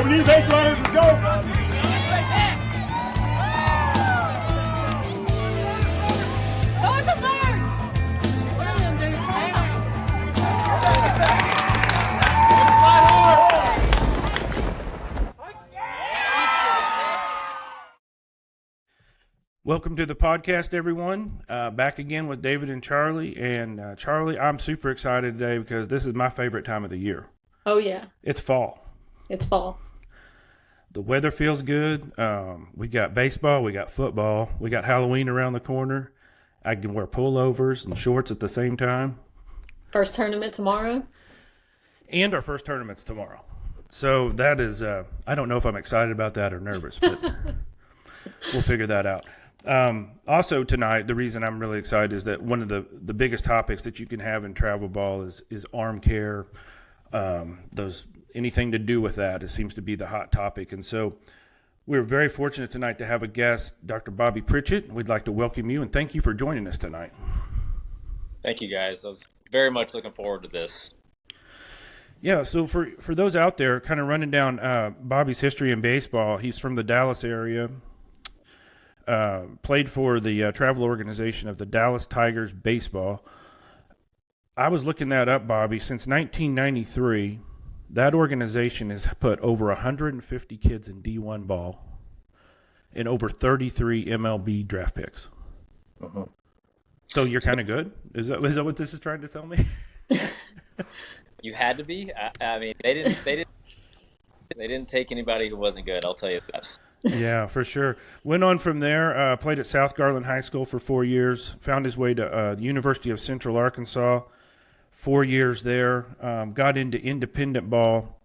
right, we need base runners. Let's go. Welcome to the podcast, everyone. Back again with David and Charlie. And Charlie, I'm super excited today because this is my favorite time of the year. Oh, yeah. It's fall. It's fall. The weather feels good. We got baseball. We got football. We got Halloween around the corner. I can wear pullovers and shorts at the same time. First tournament tomorrow. And our first tournament's tomorrow. So that is, I don't know if I'm excited about that or nervous, but we'll figure that out. Also tonight, the reason I'm really excited is that one of the biggest topics that you can have in travel ball is arm care. Anything to do with that, it seems to be the hot topic. And so we're very fortunate tonight to have a guest, Dr. Bobby Pritchett. We'd like to welcome you and thank you for joining us tonight. Thank you, guys. I was very much looking forward to this. Yeah, so for those out there, kind of running down Bobby's history in baseball, he's from the Dallas area. Played for the travel organization of the Dallas Tigers baseball. I was looking that up, Bobby. Since 1993, that organization has put over 150 kids in D1 ball and over 33 MLB draft picks. Uh-huh. So you're kind of good? Is that what this is trying to tell me? You had to be. I mean, they didn't take anybody who wasn't good. I'll tell you that. Yeah, for sure. Went on from there, played at South Garland High School for 4 years, found his way to the University of Central Arkansas, 4 years there, got into independent ball,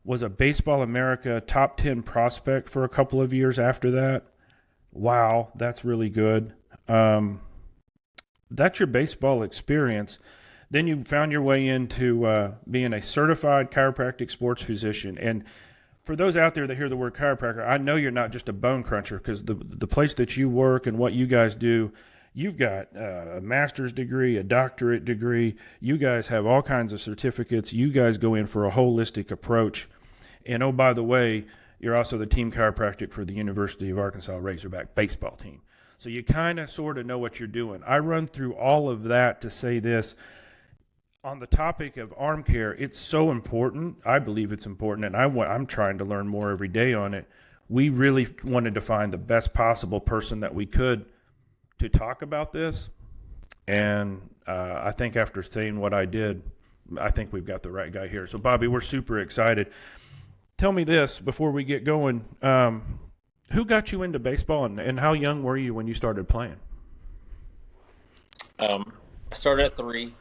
was a Baseball America top 10 prospect for a couple of years after that. Wow, that's really good. That's your baseball experience. Then you found your way into being a certified chiropractic sports physician. And for those out there that hear the word chiropractor, I know you're not just a bone cruncher because the place that you work and what you guys do, you've got a master's degree, a doctorate degree. You guys have all kinds of certificates. You guys go in for a holistic approach. And oh, by the way, you're also the team chiropractic for the University of Arkansas Razorback baseball team. So you kind of sort of know what you're doing. I run through all of that to say this. On the topic of arm care, it's so important. I believe it's important, and I'm trying to learn more every day on it. We really wanted to find the best possible person that we could to talk about this, and I think after seeing what I did, I think we've got the right guy here. So, Bobby, we're super excited. Tell me this before we get going. Who got you into baseball, and how young were you when you started playing? I started at 3.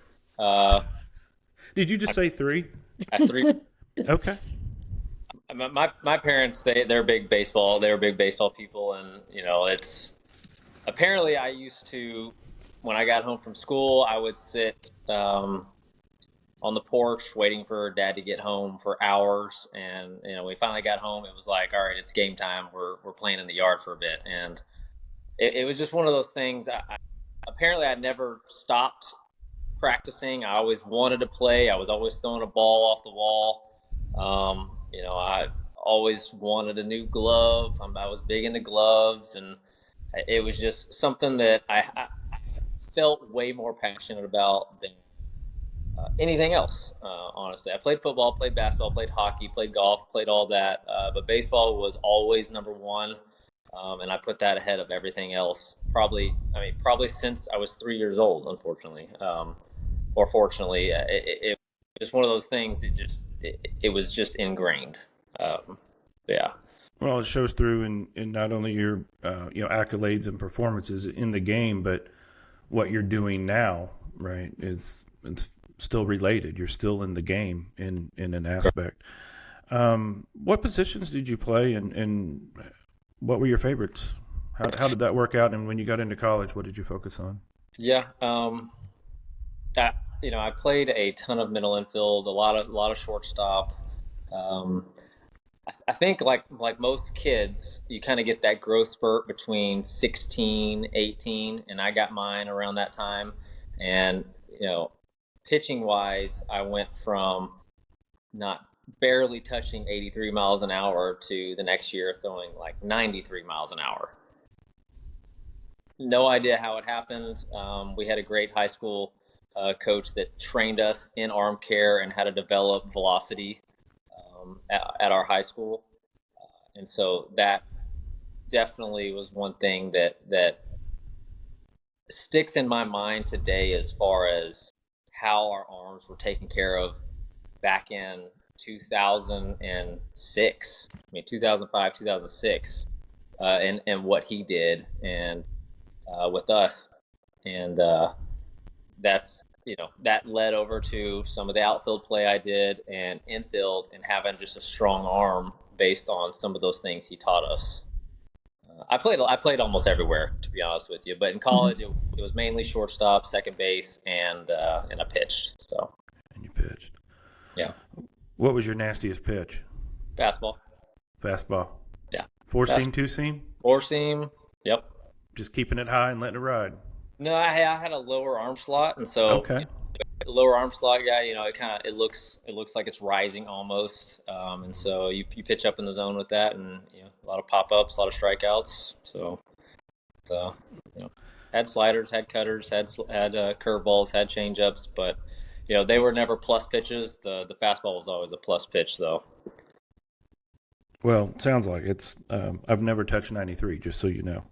Did you just say 3? At 3. Okay. My parents, they're big baseball. They were big baseball people, and it's apparently I used to, when I got home from school, I would sit on the porch waiting for Dad to get home for hours, and we finally got home. It was like, all right, it's game time. We're playing in the yard for a bit, and it was just one of those things. Apparently, I never stopped practicing. I always wanted to play. I was always throwing a ball off the wall. I always wanted a new glove. I was big into gloves, and it was just something that I felt way more passionate about than anything else. Honestly, I played football, played basketball, played hockey, played golf, played all that, but baseball was always number one. And I put that ahead of everything else. Probably since I was 3 years old, unfortunately. Or fortunately, it was just one of those things. It was just ingrained. Yeah. Well, it shows through in not only your accolades and performances in the game, but what you're doing now, right? It's still related. You're still in the game in an aspect. What positions did you play, and what were your favorites? How did that work out? And when you got into college, what did you focus on? Yeah. I played a ton of middle infield, a lot of shortstop. I think like most kids, you kind of get that growth spurt between 16, 18, and I got mine around that time. And, pitching wise, I went from not barely touching 83 miles an hour to the next year throwing like 93 miles an hour. No idea how it happened. We had a great high school coach that trained us in arm care and how to develop velocity at our high school. And so that definitely was one thing that sticks in my mind today as far as how our arms were taken care of back in 2006. I mean, 2005, 2006, and what he did and with us. And that's, that led over to some of the outfield play I did and infield and having just a strong arm based on some of those things he taught us. I played almost everywhere, to be honest with you. But in college, it was mainly shortstop, second base, and I pitched. So. And you pitched. Yeah. What was your nastiest pitch? Fastball. Fastball. Yeah. Four seam, two seam. Four seam. Yep. Just keeping it high and letting it ride. No, I had a lower arm slot, and so okay. Lower arm slot guy, it looks like it's rising almost, and so you pitch up in the zone with that, and a lot of pop ups, a lot of strikeouts. So had sliders, had cutters, had curveballs, had change ups, but they were never plus pitches. The fastball was always a plus pitch, though. Well, sounds like it's. I've never touched 93, just so you know.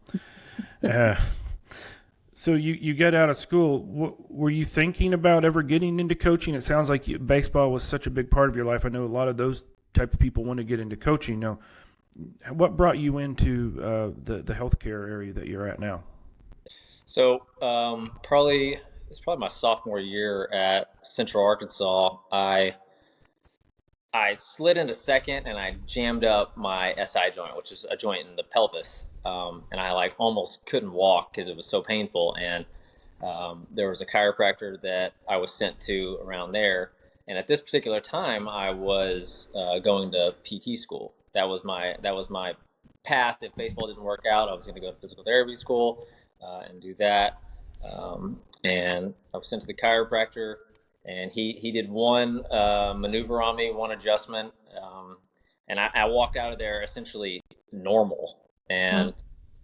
So you get out of school. Were you thinking about ever getting into coaching? It sounds like baseball was such a big part of your life. I know a lot of those type of people want to get into coaching. Now, what brought you into the healthcare area that you're at now? So it's probably my sophomore year at Central Arkansas. I slid into second and I jammed up my SI joint, which is a joint in the pelvis. And I almost couldn't walk because it was so painful. And there was a chiropractor that I was sent to around there. And at this particular time, I was going to PT school. That was my path. If baseball didn't work out, I was going to go to physical therapy school and do that. And I was sent to the chiropractor. And he did one maneuver on me, one adjustment, and I walked out of there essentially normal. And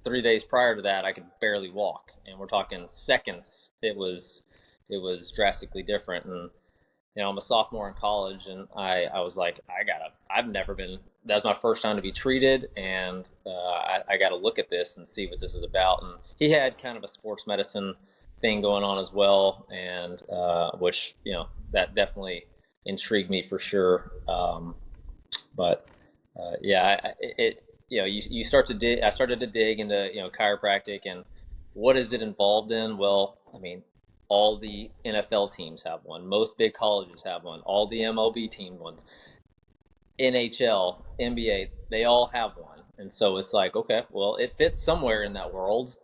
3 days prior to that, I could barely walk. And we're talking seconds. It was drastically different. And I'm a sophomore in college, and I was like, that's my first time to be treated, and I got to look at this and see what this is about. And he had kind of a sports medicine thing going on as well, and which that definitely intrigued me for sure. You start to dig. I started to dig into chiropractic and what is it involved in. Well, I mean, all the NFL teams have one. Most big colleges have one. All the MLB teams one. NHL, NBA, they all have one. And so it's like, okay, well, it fits somewhere in that world.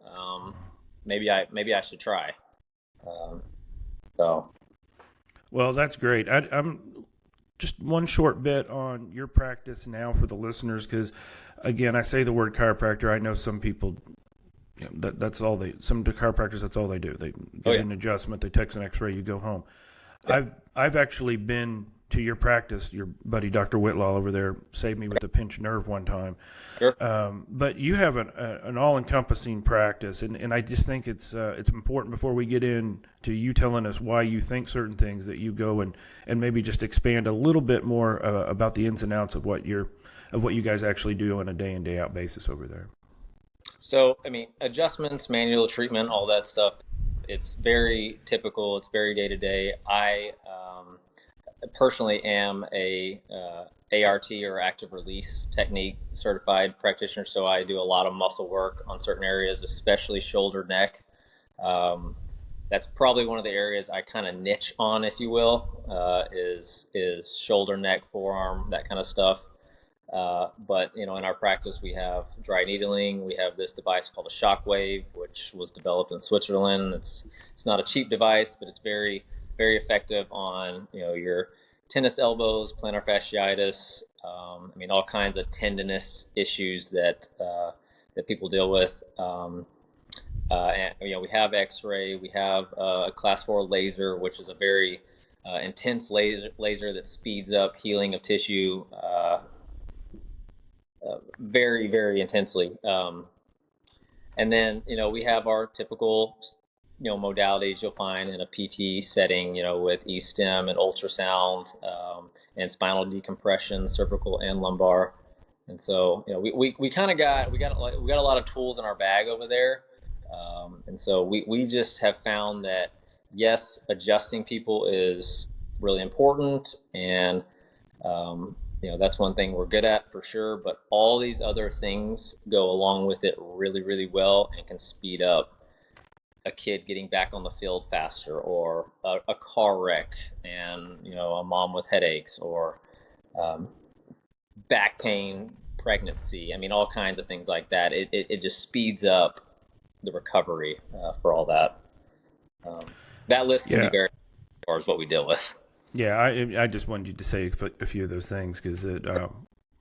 Maybe I should try. Well, that's great. I'm just one short bit on your practice now for the listeners, because again, I say the word chiropractor. I know some people, that's all some chiropractors, that's all they do. They get an adjustment, they text an x-ray, you go home. Yeah. I've actually been to your practice. Your buddy Dr. Whitlaw over there saved me with a pinched nerve one time. Sure. But you have an all-encompassing practice, and I just think it's important before we get into you telling us why you think certain things, that you go and maybe just expand a little bit more about the ins and outs of what you guys actually do on a day in, day out basis over there. So, I mean, adjustments, manual treatment, all that stuff, it's very typical. It's very day to day. I personally am a ART, or active release technique certified practitioner, so I do a lot of muscle work on certain areas, especially shoulder, neck. That's probably one of the areas I kind of niche on, if you will, is shoulder, neck, forearm, that kind of stuff. But in our practice, we have dry needling. We have this device called a Shockwave, which was developed in Switzerland. It's not a cheap device, but it's very, very effective on your tennis elbows, plantar fasciitis. All kinds of tendinous issues that people deal with. And we have X-ray. We have a Class 4 laser, which is a very intense laser that speeds up healing of tissue very, very intensely. And then, we have our typical, modalities you'll find in a PT setting, with E-stim and ultrasound, and spinal decompression, cervical and lumbar. And so, we kind of got a lot of tools in our bag over there. And so we just have found that, yes, adjusting people is really important. And, that's one thing we're good at for sure, but all these other things go along with it really, really well and can speed up a kid getting back on the field faster, or a car wreck and, a mom with headaches, or back pain, pregnancy. I mean, all kinds of things like that. It just speeds up the recovery for all that. That list can be very as far as what we deal with. Yeah, I just wanted you to say a few of those things because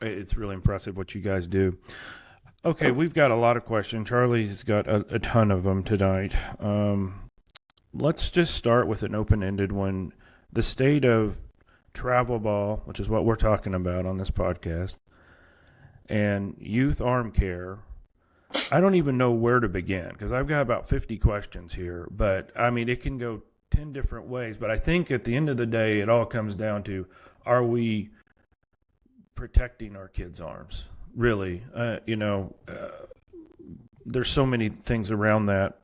it's really impressive what you guys do. Okay, we've got a lot of questions. Charlie's got a ton of them tonight. Let's just start with an open-ended one. The state of travel ball, which is what we're talking about on this podcast, and youth arm care. I don't even know where to begin because I've got about 50 questions here, but I mean, it can go 10 different ways, but I think at the end of the day, it all comes down to, are we protecting our kids' arms? Really, there's so many things around that.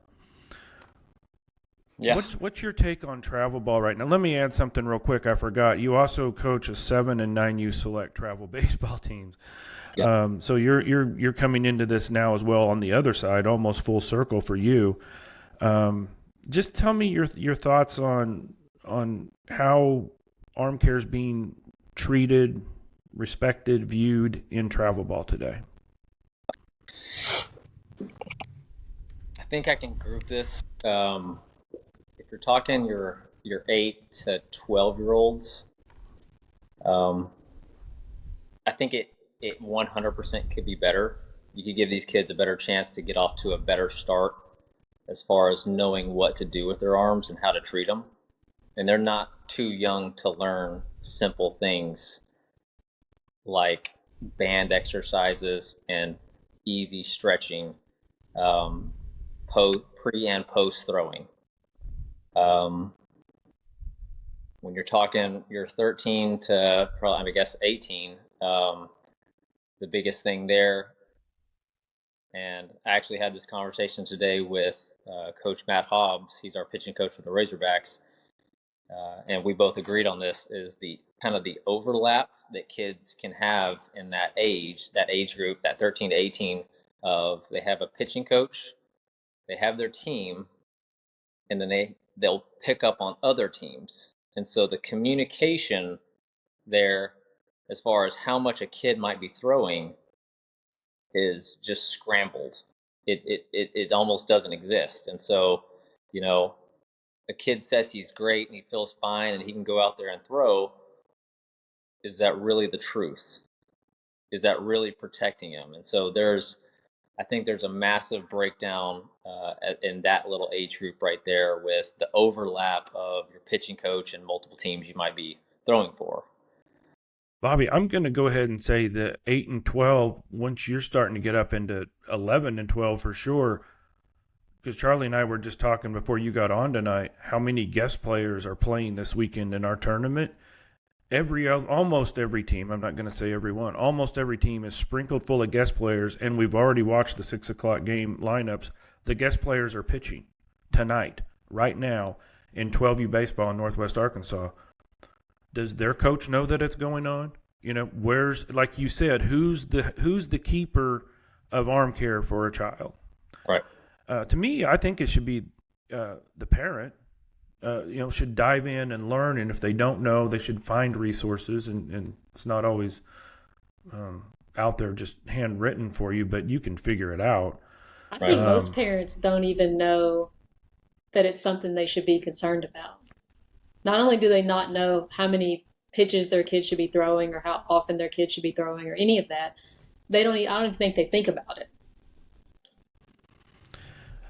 Yeah. What's your take on travel ball right now? Let me add something real quick. I forgot. You also coach a 7 and 9U select travel baseball teams. Yeah. So you're coming into this now as well on the other side, almost full circle for you. Just tell me your thoughts on how arm care is being treated, respected, viewed in travel ball today. I think I can group this. If you're talking your 8 to 12-year-olds, I think it 100% could be better. You could give these kids a better chance to get off to a better start as far as knowing what to do with their arms and how to treat them. And they're not too young to learn simple things like band exercises and easy stretching, pre and post throwing. When you're talking, you're 13 to probably, I guess, 18, the biggest thing there, and I actually had this conversation today with Coach Matt Hobbs. He's our pitching coach for the Razorbacks, and we both agreed on this, is the kind of the overlap that kids can have in that age group, that 13 to 18, of they have a pitching coach, they have their team, and then they'll pick up on other teams. And so the communication there, as far as how much a kid might be throwing, is just scrambled. It almost doesn't exist. And so, a kid says he's great and he feels fine and he can go out there and throw. Is that really the truth? Is that really protecting him? And so I think there's a massive breakdown in that little age group right there, with the overlap of your pitching coach and multiple teams you might be throwing for. Bobby, I'm going to go ahead and say that 8 and 12, once you're starting to get up into 11 and 12 for sure, because Charlie and I were just talking before you got on tonight, how many guest players are playing this weekend in our tournament. Almost every team, I'm not going to say every one, almost every team is sprinkled full of guest players, and we've already watched the 6 o'clock game lineups. The guest players are pitching tonight, right now, in 12U baseball in Northwest Arkansas. Does their coach know that it's going on? Where's, like you said, who's the keeper of arm care for a child? Right. To me, I think it should be the parent. Should dive in and learn, and if they don't know, they should find resources, and it's not always out there just handwritten for you, but you can figure it out. I think most parents don't even know that it's something they should be concerned about. Not only do they not know how many pitches their kids should be throwing or how often their kids should be throwing or any of that, I don't even think they think about it.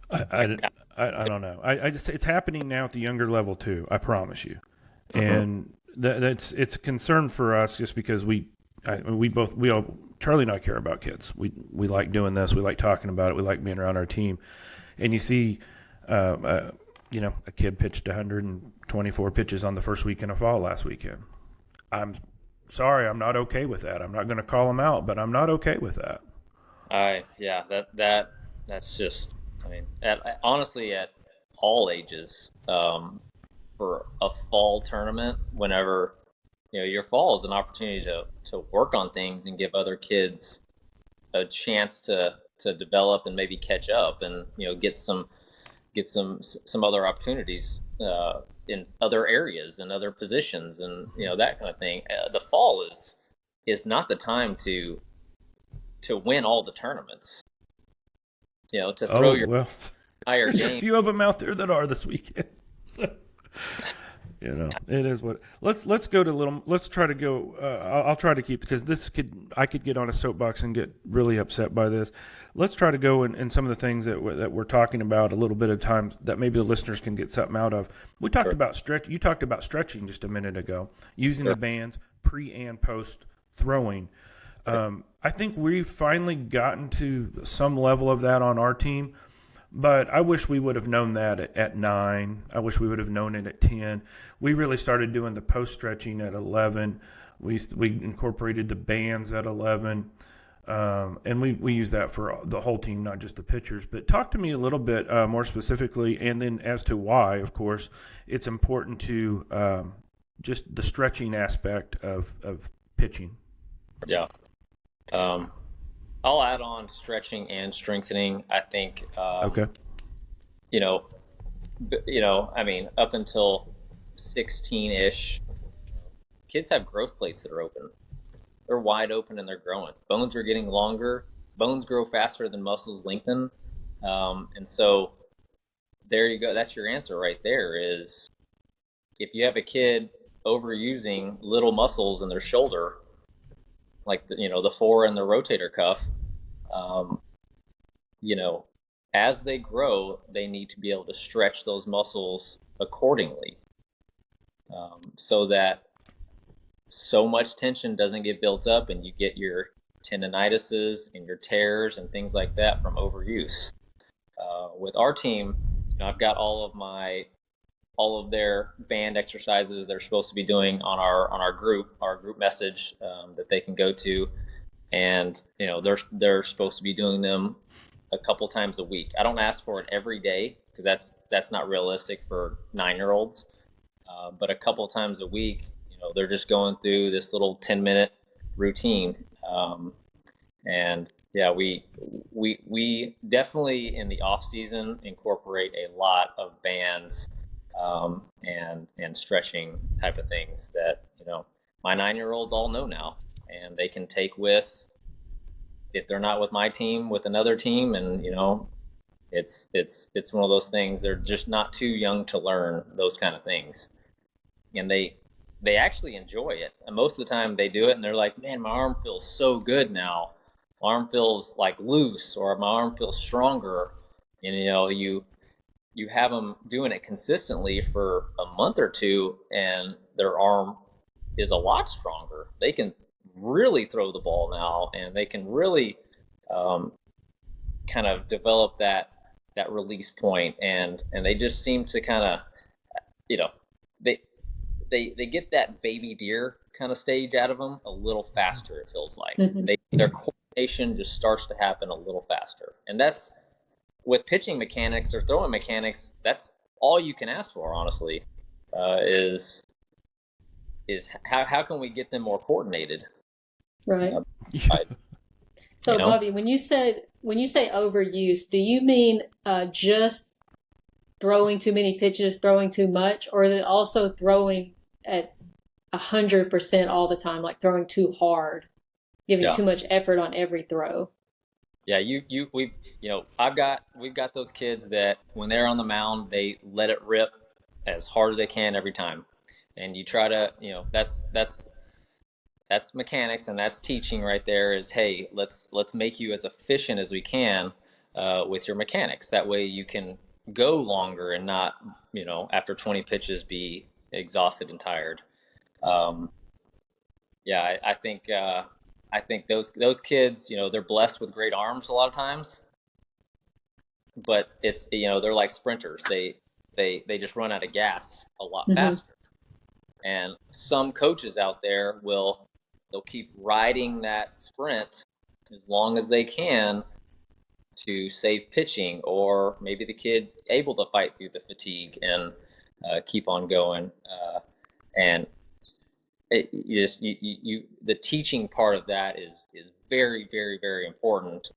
I don't know. I just, it's happening now at the younger level too. I promise you. and it's a concern for us just because Charlie and I care about kids. We like doing this. We like talking about it. We like being around our team. And you see, a kid pitched 124 pitches on the first weekend of fall last weekend. I'm sorry, I'm not okay with that. I'm not going to call him out, but I'm not okay with that. That's just, I mean, honestly, at all ages, for a fall tournament, whenever, your fall is an opportunity to work on things and give other kids a chance to develop and maybe catch up and, get some other opportunities, in other areas and other positions and, that kind of thing. The fall is not the time to win all the tournaments, to throw your entire there's game. A few of them out there that are this weekend. So, it is what. Let's go to let's try to go. I'll try to keep, because I could get on a soapbox and get really upset by this. Let's try to go in some of the things that we're talking about a little bit of time that maybe the listeners can get something out of. We talked about stretch. You talked about stretching just a minute ago, using the bands pre and post throwing. I think we've finally gotten to some level of that on our team, but I wish we would have known that at 9. I wish we would have known it at 10. We really started doing the post stretching at 11. We incorporated the bands at 11, and we use that for the whole team, not just the pitchers. But talk to me a little bit more specifically, and then as to why, of course, it's important to just the stretching aspect of pitching. Yeah. I'll add on stretching and strengthening. I think, Okay. I mean, up until 16-ish, kids have growth plates that are open. They're wide open and they're growing. Bones are getting longer. Bones grow faster than muscles lengthen. And so there you go. That's your answer right there, is if you have a kid overusing little muscles in their shoulder, like the fore and the rotator cuff, as they grow, they need to be able to stretch those muscles accordingly, so that so much tension doesn't get built up and you get your tendinitises and your tears and things like that from overuse. With our team, I've got all of their band exercises they're supposed to be doing on our group message, that they can go to, and they're supposed to be doing them a couple times a week. I don't ask for it every day because that's not realistic for 9-year-olds, but a couple times a week, they're just going through this little 10-minute routine, and yeah, we definitely in the off season incorporate a lot of bands, and stretching type of things that my 9-year-olds all know now, and they can take with, if they're not with my team, with another team, and it's one of those things. They're just not too young to learn those kind of things, and they actually enjoy it. And most of the time they do it and they're like, man, my arm feels so good now. My arm feels like loose, or my arm feels stronger. And you have them doing it consistently for a month or two, and their arm is a lot stronger. They can really throw the ball now, and they can really kind of develop that release point, and they just seem to kind of, they get that baby deer kind of stage out of them a little faster, it feels like. Mm-hmm. Their coordination just starts to happen a little faster, and that's, with pitching mechanics or throwing mechanics, that's all you can ask for, honestly, is how can we get them more coordinated? Right. Right. So, Bobby, when you say overuse, do you mean just throwing too many pitches, throwing too much, or is it also throwing at 100% all the time, like throwing too hard, giving too much effort on every throw? Yeah, we've got those kids that when they're on the mound, they let it rip as hard as they can every time, and you try to, that's mechanics, and that's teaching right there. Is, hey, let's make you as efficient as we can with your mechanics. That way you can go longer and not, after 20 pitches be exhausted and tired. Um, yeah, I think those kids, they're blessed with great arms a lot of times, but it's they're like sprinters. They just run out of gas a lot Hmm. faster. And some coaches out there they'll keep riding that sprint as long as they can to save pitching, or maybe the kid's able to fight through the fatigue and keep on going. And the teaching part of that is very, very, very important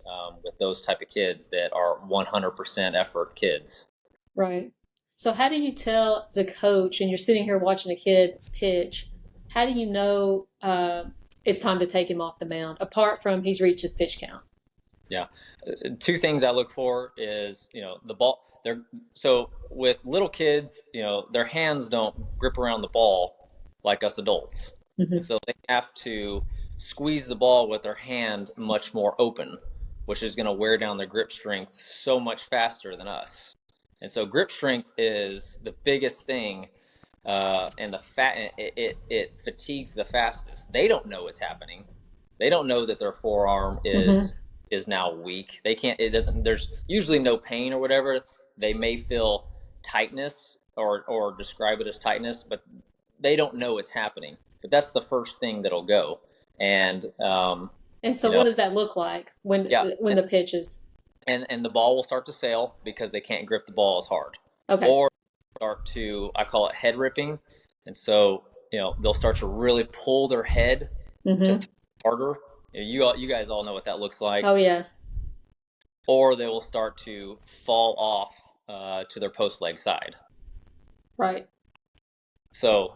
with those type of kids that are 100% effort kids. Right. So how do you tell as a coach, and you're sitting here watching a kid pitch, how do you know it's time to take him off the mound, apart from he's reached his pitch count? Yeah. Two things I look for is, the ball. So with little kids, their hands don't grip around the ball like us adults. And Hmm. so they have to squeeze the ball with their hand much more open, which is going to wear down their grip strength so much faster than us. And so grip strength is the biggest thing, and it fatigues the fastest. They don't know what's happening. They don't know that their forearm Hmm. is now weak. They can't. It doesn't. There's usually no pain or whatever. They may feel tightness or describe it as tightness, but they don't know what's happening. But that's the first thing that'll go. And And so you know, what does that look like yeah, when the pitch is and the ball will start to sail because they can't grip the ball as hard, okay? or start to, I call it head ripping, and so they'll start to really pull their head to Hmm. harder. You guys all know what that looks like. Oh yeah. Or they will start to fall off to their post leg side. Right. So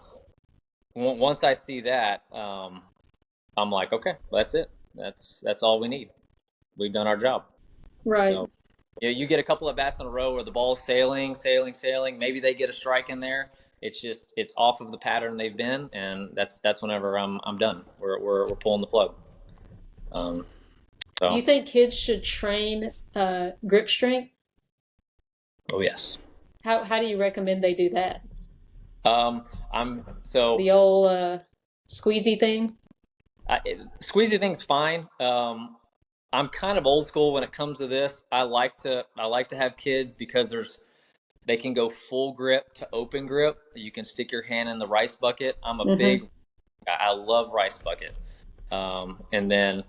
once I see that, I'm like, okay, that's it. That's all we need. We've done our job. Right. So you get a couple of bats in a row where the ball's sailing, sailing, sailing. Maybe they get a strike in there. It's off of the pattern they've been, and that's whenever I'm done. We're pulling the plug. Um, Do you so think kids should train grip strength? oh yes. How do you recommend they do that? I'm so The old squeezy thing? squeezy thing's fine. I'm kind of old school when it comes to this. I like to have kids because they can go full grip to open grip. You can stick your hand in the rice bucket. Hmm. I love rice bucket. And then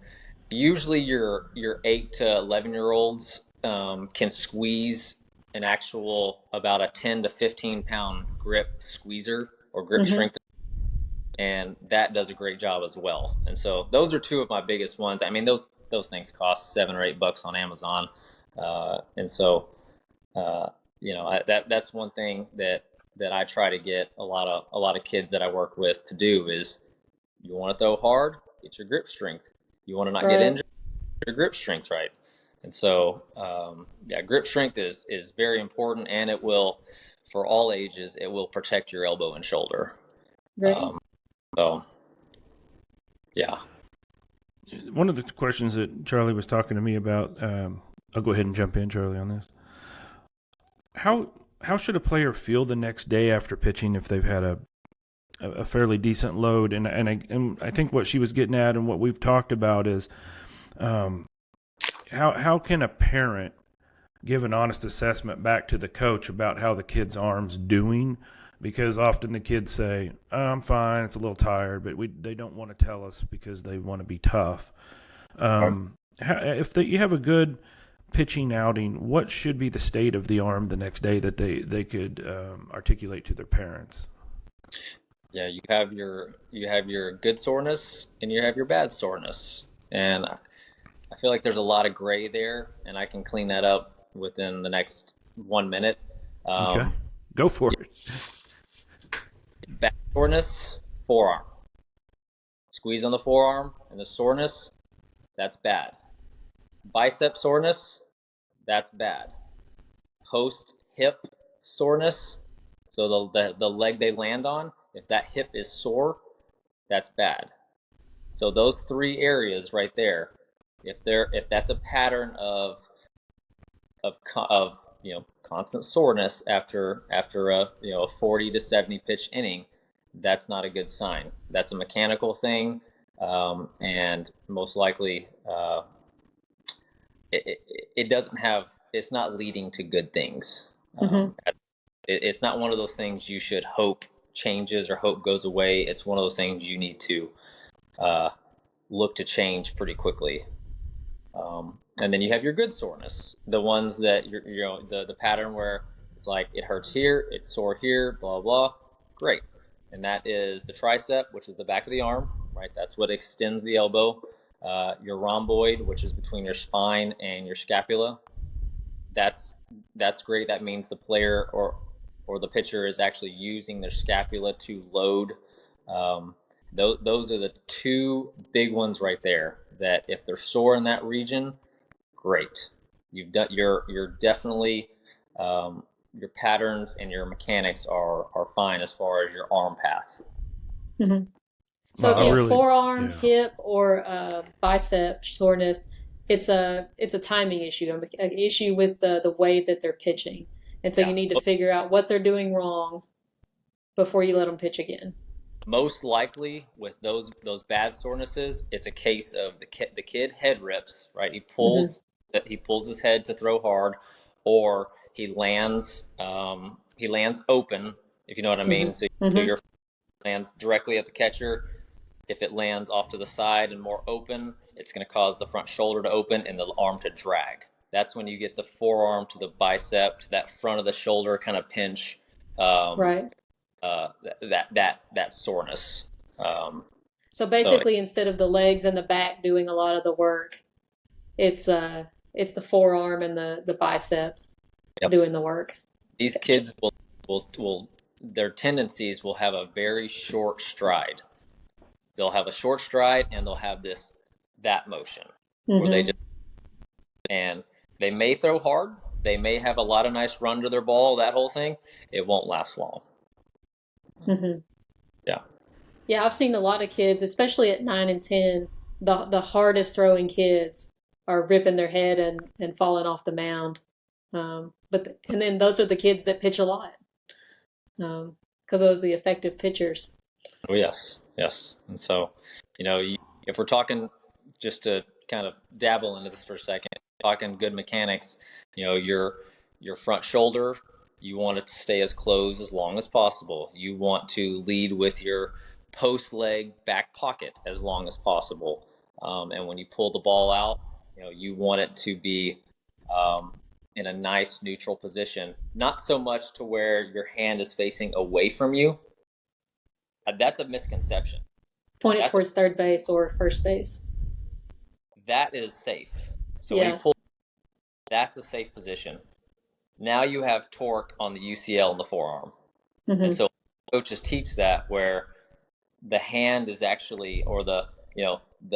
usually your 8 to 11 year olds can squeeze an actual about a 10 to 15 pound grip squeezer or grip Hmm. strength, and that does a great job as well. And so those are two of my biggest ones. I mean, those things cost $7 or $8 on Amazon, and so uh, that's one thing that I try to get a lot of kids that I work with to do is, you want to throw hard, get your grip strength. You want to not get Right. injured, get your grip strength right. And so yeah, grip strength is very important, and it will, for all ages, it will protect your elbow and shoulder. Great. Um, so yeah. One of the questions that Charlie was talking to me about, I'll go ahead and jump in, Charlie, on this. How should a player feel the next day after pitching if they've had a fairly decent load? And I think what she was getting at and what we've talked about is how can a parent give an honest assessment back to the coach about how the kid's arm's doing? Because often the kids say, oh, I'm fine, it's a little tired, but they don't want to tell us because they want to be tough. If you have a good pitching outing, what should be the state of the arm the next day that they could articulate to their parents? Yeah, you have your good soreness and you have your bad soreness. And I feel like there's a lot of gray there, and I can clean that up within the next 1 minute. Okay, go for it. Back soreness, forearm. Squeeze on the forearm and the soreness, that's bad. Bicep soreness, that's bad. Post hip soreness, so the leg they land on, if that hip is sore, that's bad. So those three areas right there, if that's a pattern of constant soreness after a 40 to 70 pitch inning, that's not a good sign. That's a mechanical thing, and most likely it doesn't have. It's not leading to good things. It's not one of those things you should hope changes or hope goes away. It's one of those things you need to look to change pretty quickly. And then you have your good soreness, the ones that the pattern where it's like it hurts here, it's sore here, blah blah. Great, and that is the tricep, which is the back of the arm, right? That's what extends the elbow. Your rhomboid, which is between your spine and your scapula. That's great. That means the player or the pitcher is actually using their scapula to load. Those are the two big ones right there. That if they're sore in that region, great. You're definitely your patterns and your mechanics are fine as far as your arm path. Mm-hmm. So if you have forearm, hip, or bicep soreness, it's a timing issue, an issue with the way that they're pitching, and so you need to figure out what they're doing wrong before you let them pitch again. Most likely with those bad sorenesses, it's a case of the kid head rips, right? He pulls his head to throw hard, or he lands open, if you know what I mean. So your lands directly at the catcher. If it lands off to the side and more open, it's going to cause the front shoulder to open and the arm to drag. That's when you get the forearm to the bicep, to that front of the shoulder kind of pinch. Right. That soreness. So basically, instead of the legs and the back doing a lot of the work, it's the forearm and the bicep doing the work. These kids will their tendencies will have a very short stride. They'll have a short stride and they'll have that motion where they may throw hard. They may have a lot of nice run to their ball. That whole thing, it won't last long. Yeah, I've seen a lot of kids, especially at 9 and 10, the hardest throwing kids are ripping their head and falling off the mound. And then those are the kids that pitch a lot, because those are the effective pitchers. Oh yes. And so, if we're talking, just to kind of dabble into this for a second, talking good mechanics, your front shoulder, you want it to stay as closed as long as possible. You want to lead with your post leg back pocket as long as possible. And when you pull the ball out, you want it to be in a nice neutral position, not so much to where your hand is facing away from you. That's a misconception. Point it towards third base or first base. That is safe. So when you pull, that's a safe position. Now you have torque on the UCL and the forearm. And so coaches teach that, where the hand is actually, or the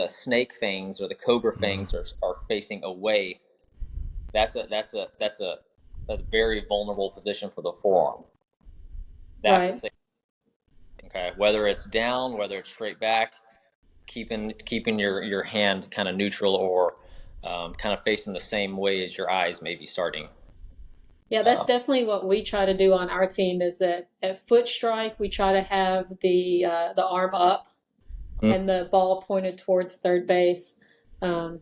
snake fangs or the cobra fangs are facing away. That's a very vulnerable position for the forearm. That's a safe. Okay, whether it's down, whether it's straight back, keeping your hand kind of neutral or kind of facing the same way as your eyes may be starting. Yeah, that's definitely what we try to do on our team, is that at foot strike, we try to have the arm up and the ball pointed towards third base, and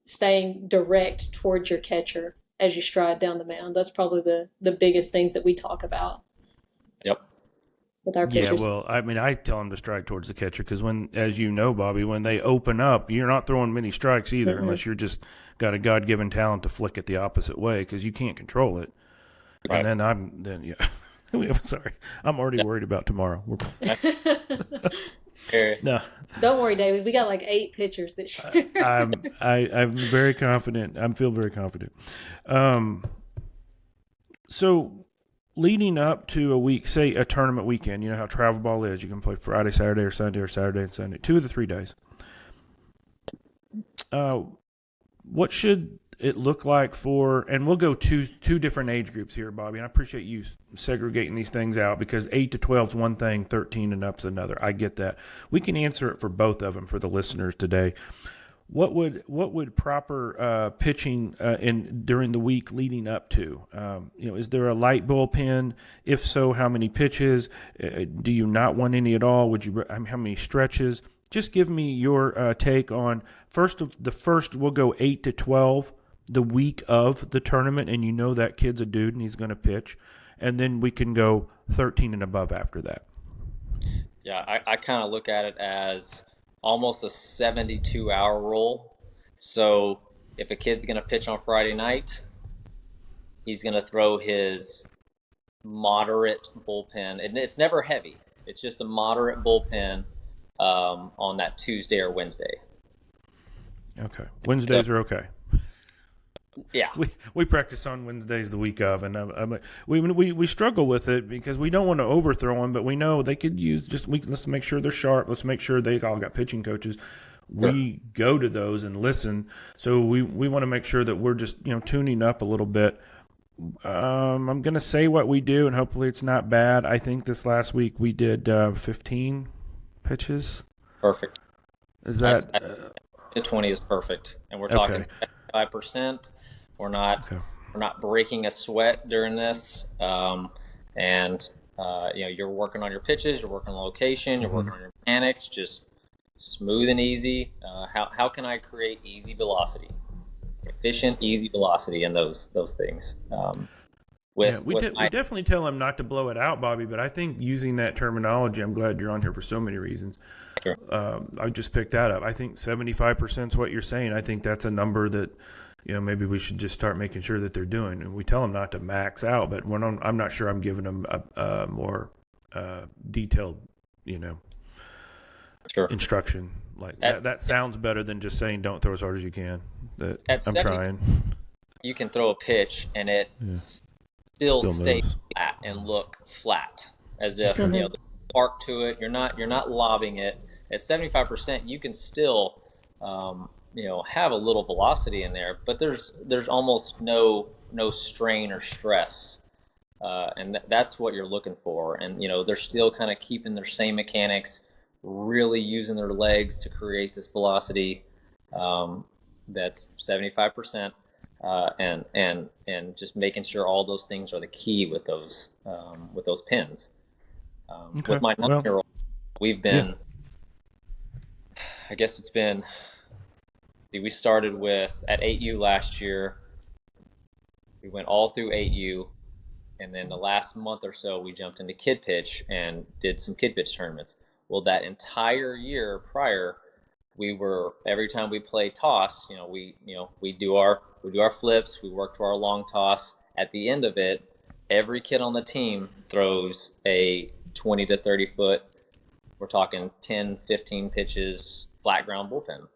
staying direct towards your catcher as you stride down the mound. That's probably the biggest things that we talk about. Yep. With our pitchers. Yeah, well, I mean, I tell them to strike towards the catcher because as you know, Bobby, when they open up, you're not throwing many strikes either, unless you're just got a God-given talent to flick it the opposite way, because you can't control it. Right. And then sorry, I'm already worried about tomorrow. No, don't worry, David. We got like 8 pitchers this year. I'm very confident. I feel very confident. So, leading up to a week, say a tournament weekend, you know how travel ball is. You can play Friday, Saturday, or Saturday and Sunday, 2 of the 3 days. What should it look like for, and we'll go two different age groups here, Bobby, and I appreciate you segregating these things out, because 8 to 12 is one thing, 13 and up is another. I get that. We can answer it for both of them for the listeners today. what would proper pitching in during the week leading up to? Is there a light bullpen? If so, how many pitches? Do you not want any at all? How many stretches? Just give me your take on the first. We'll go 8 to 12 the week of the tournament, and you know that kid's a dude and he's going to pitch, and then we can go 13 and above after that. Yeah, I kind of look at it as almost a 72-hour rule. So if a kid's going to pitch on Friday night, he's going to throw his moderate bullpen. And it's never heavy. It's just a moderate bullpen on that Tuesday or Wednesday. Okay. Wednesdays are okay. Yeah. We practice on Wednesdays the week of, and we struggle with it because we don't want to overthrow them, but we know they could use let's make sure they're sharp. Let's make sure they all got pitching coaches. We go to those and listen, so we want to make sure that we're just tuning up a little bit. I'm going to say what we do, and hopefully it's not bad. I think this last week we did 15 pitches. Perfect. Is that 20 is perfect, and we're talking 75%. We're not breaking a sweat during this, and you're working on your pitches, you're working on location, you're working on your mechanics, just smooth and easy. How can I create easy velocity, efficient, easy velocity in those things? We definitely tell them not to blow it out, Bobby. But I think using that terminology, I'm glad you're on here for so many reasons. Sure. I just picked that up. I think 75% is what you're saying. I think that's a number that maybe we should just start making sure that they're doing. And we tell them not to max out, but I'm not sure I'm giving them a more detailed, sure, instruction like that. That sounds better than just saying don't throw as hard as you can. I'm trying. You can throw a pitch and it still stay flat and look flat, as if there's spark to it. You're not lobbing it. At 75%, you can still have a little velocity in there, but there's almost no strain or stress, and that's what you're looking for. And they're still kind of keeping their same mechanics, really using their legs to create this velocity. That's 75%. And just making sure all those things are the key with those pins. With my 9-year-old, we've been, I guess it's been, we started at 8U last year. We went all through 8U, and then the last month or so, we jumped into kid pitch and did some kid pitch tournaments. Well, that entire year prior, every time we play toss, we do our flips, we work to our long toss. At the end of it, every kid on the team throws a 20 to 30 foot, we're talking 10, 15 pitches, flat ground bullpen,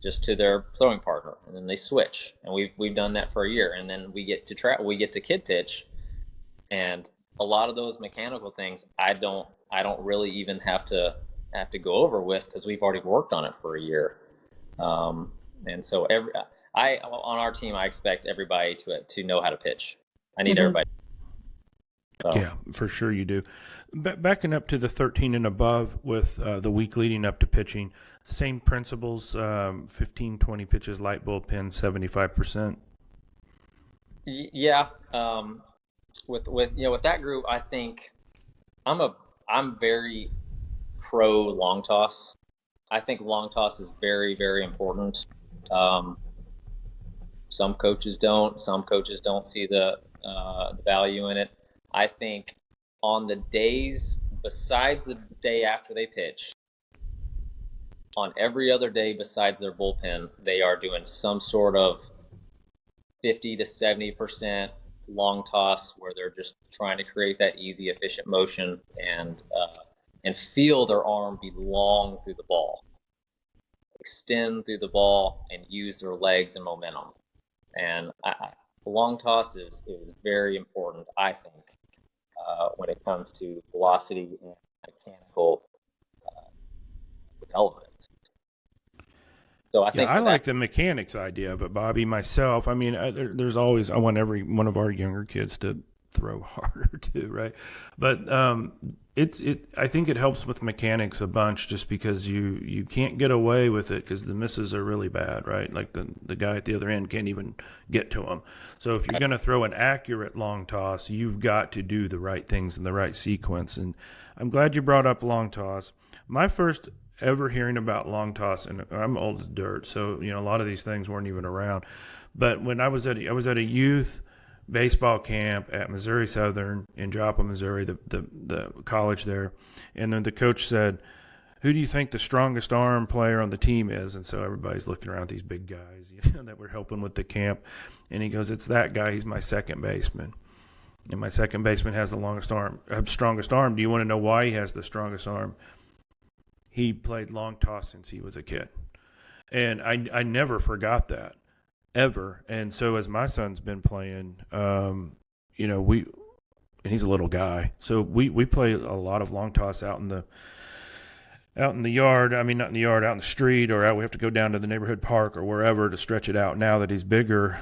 just to their throwing partner, and then they switch. And we've done that for a year, and then we get to kid pitch, and a lot of those mechanical things I don't really even have to go over with, because we've already worked on it for a year. And so on our team, I expect everybody to know how to pitch. I need everybody. So. Yeah, for sure you do. Backing up to the 13 and above with the week leading up to pitching, same principles, 15, 20 pitches, light bullpen, 75%. Yeah. With that group, I think I'm very pro long toss. I think long toss is very, very important. Some coaches don't. Some coaches don't see the value in it. I think on the days besides the day after they pitch, on every other day besides their bullpen, they are doing some sort of 50 to 70% long toss, where they're just trying to create that easy, efficient motion and feel their arm be long through the ball, extend through the ball, and use their legs and momentum. And long toss is very important, I think, when it comes to velocity and mechanical development. So I think I like the mechanics idea of it, Bobby. Myself, I mean, I want every one of our younger kids to throw harder too, right? But I think it helps with mechanics a bunch, just because you can't get away with it because the misses are really bad, right? Like the guy at the other end can't even get to them. So if you're going to throw an accurate long toss, you've got to do the right things in the right sequence. And I'm glad you brought up long toss. My first ever hearing about long toss, and I'm old as dirt, so a lot of these things weren't even around. But when I was at a youth baseball camp at Missouri Southern in Joplin, Missouri, the college there, and then the coach said, "Who do you think the strongest arm player on the team is?" And so everybody's looking around at these big guys, that were helping with the camp, and he goes, "It's that guy. He's my second baseman, and my second baseman has the strongest arm. Do you want to know why he has the strongest arm? He played long toss since he was a kid." And I never forgot that, ever. And so as my son's been playing, and he's a little guy, so we play a lot of long toss out in the yard. I mean, not in the yard, out in the street, or we have to go down to the neighborhood park or wherever to stretch it out now that he's bigger.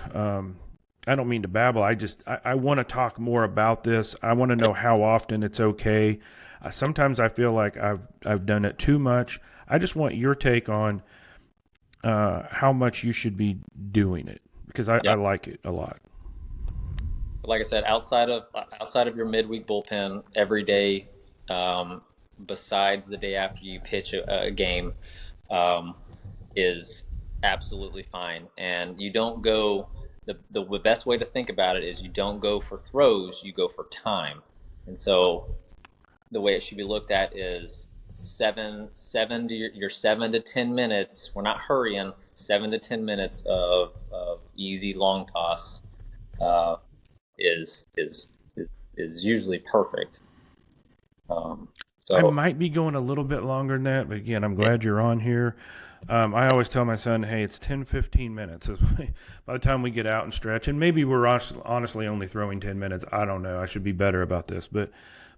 I don't mean to babble. I want to talk more about this. I want to know how often it's okay. Sometimes I feel like I've done it too much. I just want your take on how much you should be doing it, because I like it a lot. Like I said, outside of your midweek bullpen, every day, besides the day after you pitch a game, is absolutely fine. And you don't go. The best way to think about it is you don't go for throws, you go for time. And so the way it should be looked at is your 7 to 10 minutes. We're not hurrying. 7 to 10 minutes of easy long toss is usually perfect. So I might be going a little bit longer than that, but again, I'm glad you're on here. I always tell my son, hey, it's 10, 15 minutes. By the time we get out and stretch, and maybe we're honestly only throwing 10 minutes. I don't know. I should be better about this, but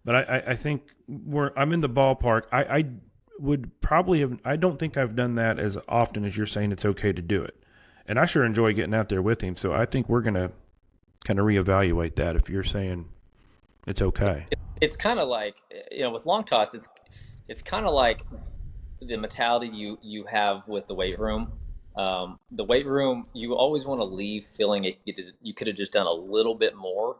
I think I'm in the ballpark. I would probably have. I don't think I've done that as often as you're saying it's okay to do it, and I sure enjoy getting out there with him. So I think we're gonna kind of reevaluate that if you're saying it's okay. It's kind of like, with long toss, it's kind of like the mentality you have with the weight room. The weight room, you always want to leave feeling you could have just done a little bit more.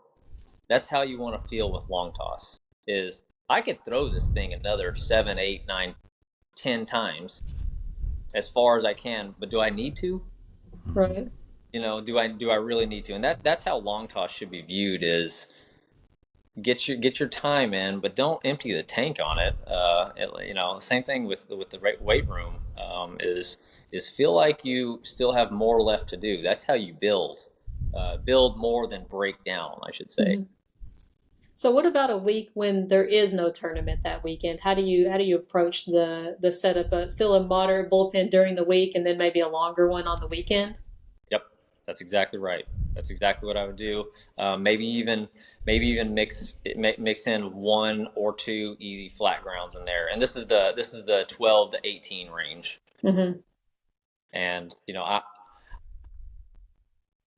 That's how you want to feel with long toss. Is I could throw this thing another 7, 8, 9, 10 times as far as I can, but do I need to? Right. Do I really need to? And that's how long toss should be viewed: is get your time in, but don't empty the tank on it. The same thing with the weight room, is feel like you still have more left to do. That's how you build more than break down, I should say. Mm-hmm. So what about a week when there is no tournament that weekend? How do you approach the setup? Still a moderate bullpen during the week, and then maybe a longer one on the weekend? Yep, that's exactly right. That's exactly what I would do. Maybe even mix in 1 or 2 easy flat grounds in there. And this is the 12 to 18 range. Mm-hmm. And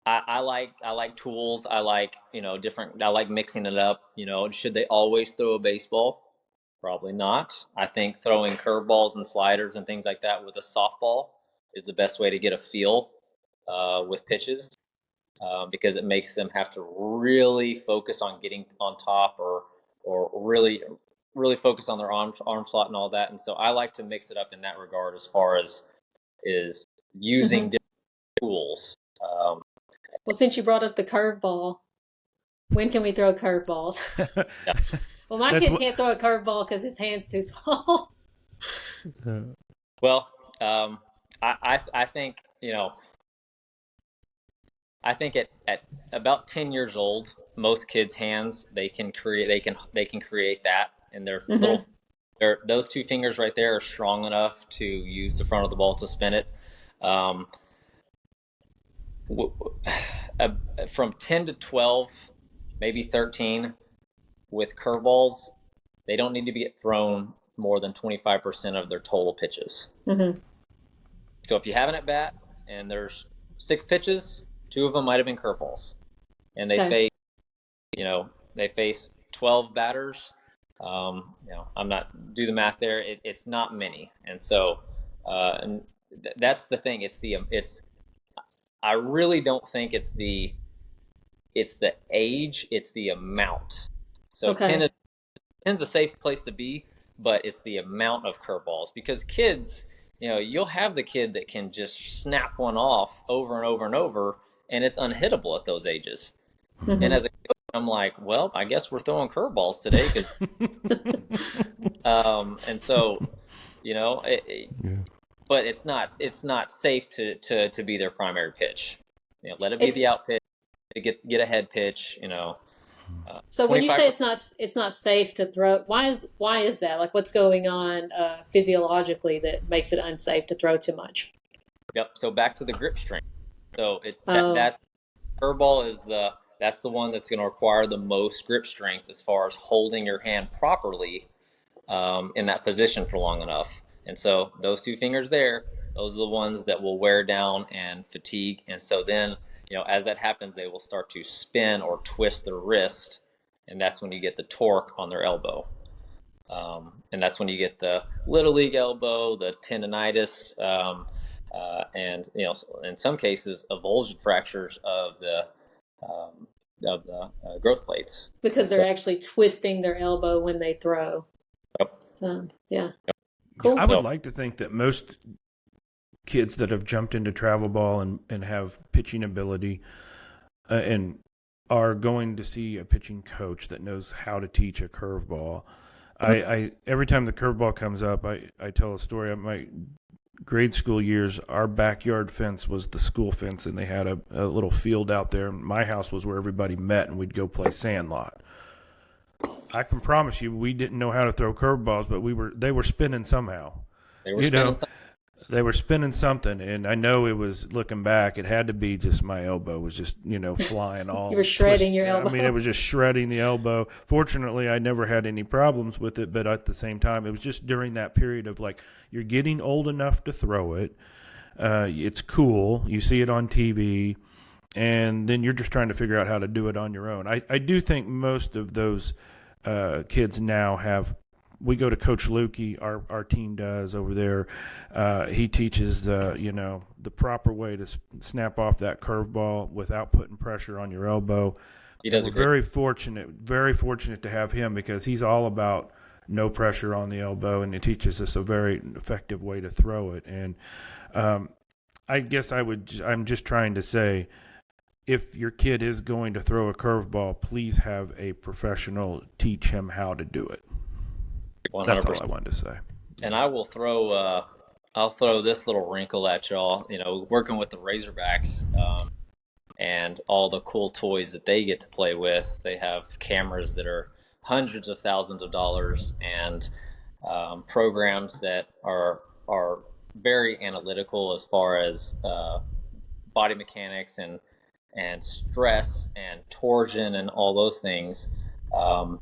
I like tools. I like different. I like mixing it up. Should they always throw a baseball? Probably not. I think throwing curveballs and sliders and things like that with a softball is the best way to get a feel with pitches, because it makes them have to really focus on getting on top, or really focus on their arm slot and all that. And so I like to mix it up in that regard, as far as is using different tools. Well, since you brought up the curveball, when can we throw curveballs? Yeah. Well, my kid can't throw a curveball because his hand's too small. Well, I think I think at about 10 years old, most kids' hands they can create that, and their little those 2 fingers right there are strong enough to use the front of the ball to spin it. From 10 to 12, maybe 13, with curveballs, they don't need to be thrown more than 25% of their total pitches. Mm-hmm. So if you have an at bat and there's 6 pitches, 2 of them might have been curveballs, and they face they face 12 batters. I'm not do the math there. It's not many, and so and that's the thing. I really don't think it's the age. It's the amount. So Okay. 10's a safe place to be, but it's the amount of curveballs because kids, you'll have the kid that can just snap one off over and over and over, and it's unhittable at those ages. And Hmm. as a coach, I'm like, well, I guess we're throwing curveballs today, because and so, Yeah. but it's not safe to be their primary pitch. Let it be It's the out pitch, to get a head pitch. so when you say 25%. it's not safe to throw, why is that? Like what's going on physiologically that makes it unsafe to throw too much? Yep. So back to the grip strength. So Oh, that's curveball that's the one that's going to require the most grip strength as far as holding your hand properly in that position for long enough. And so those two fingers there, those are the ones that will wear down and fatigue. And so then, as that happens, they will start to spin or twist their wrist, and that's when you get the torque on their elbow. And that's when you get the little league elbow, the tendonitis, and in some cases, avulsion fractures um, of the growth plates. because And they're so, actually twisting their elbow when they throw. yep. Yeah. Yeah, I Cool. would So, like to think that most kids that have jumped into travel ball and have pitching ability and are going to see a pitching coach that knows how to teach a curveball. I every time the curveball comes up, I tell a story. Of my grade school years, our backyard fence was the school fence, and they had a little field out there. My house was where everybody met, and we'd go play sandlot. I can promise you, we didn't know how to throw curveballs, but they were spinning somehow. they were You spinning know, some. they were spinning something, and I know it was, looking back, it had to be just my elbow was just, flying all. You were shredding your I mean, it elbow. was just shredding the elbow. Fortunately, I never had any problems with it, but at the same time, it was just during that period of like, you're getting old enough to throw it. It's cool. You see it on TV, and then you're just trying to figure out how to do it on your own. I do think most of those kids now have. We go to Coach Lukey, our team does over there. He teaches the proper way to snap off that curveball without putting pressure on your elbow. He And does a we're great. very fortunate to have him because he's all about no pressure on the elbow, and he teaches us a very effective way to throw it. And I guess I'm just trying to say, if your kid is going to throw a curveball, please have a professional teach him how to do it. That's all I 100%. wanted to say. And I'll throw this little wrinkle at y'all. Working with the Razorbacks, and all the cool toys that they get to play with. They have cameras that are hundreds of thousands of dollars, and programs that are very analytical as far as body mechanics and stress and torsion and all those things. Um,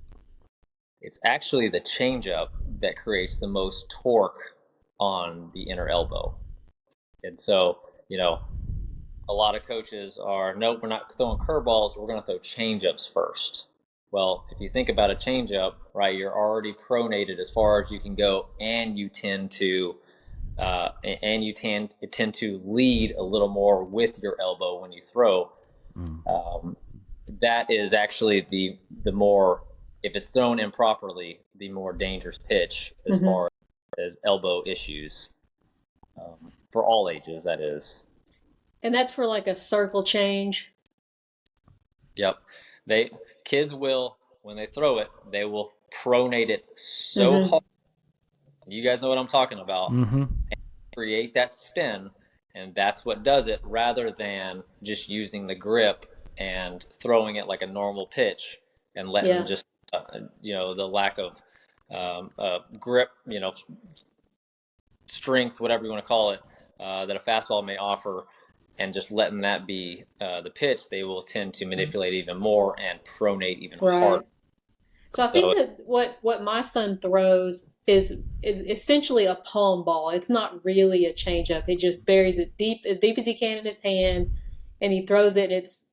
it's actually the changeup that creates the most torque on the inner elbow. And so, a lot of coaches are, nope, we're not throwing curveballs, we're going to throw changeups first. Well, if you think about a changeup, right, you're already pronated as far as you can go, and you tend to tend to lead a little more with your elbow when you throw. Um, that is actually the more, if it's thrown improperly, the more dangerous pitch as Hmm. far as elbow issues, for all ages. That is. And that's for like a circle change. Yep. They Kids will, when they throw it, they will pronate it so Hmm. hard. You guys know what I'm talking about. Mm-hmm. Create that spin, and that's what does it, rather than just using the grip and throwing it like a normal pitch and letting Yeah. just the lack of grip, strength, whatever you want to call it, that a fastball may offer, and just letting that be the pitch. They will tend to manipulate even more and pronate even harder. Right. So I So think that what my son throws is essentially a palm ball. It's not really a changeup. He just buries it deep as he can in his hand, and he throws it. It's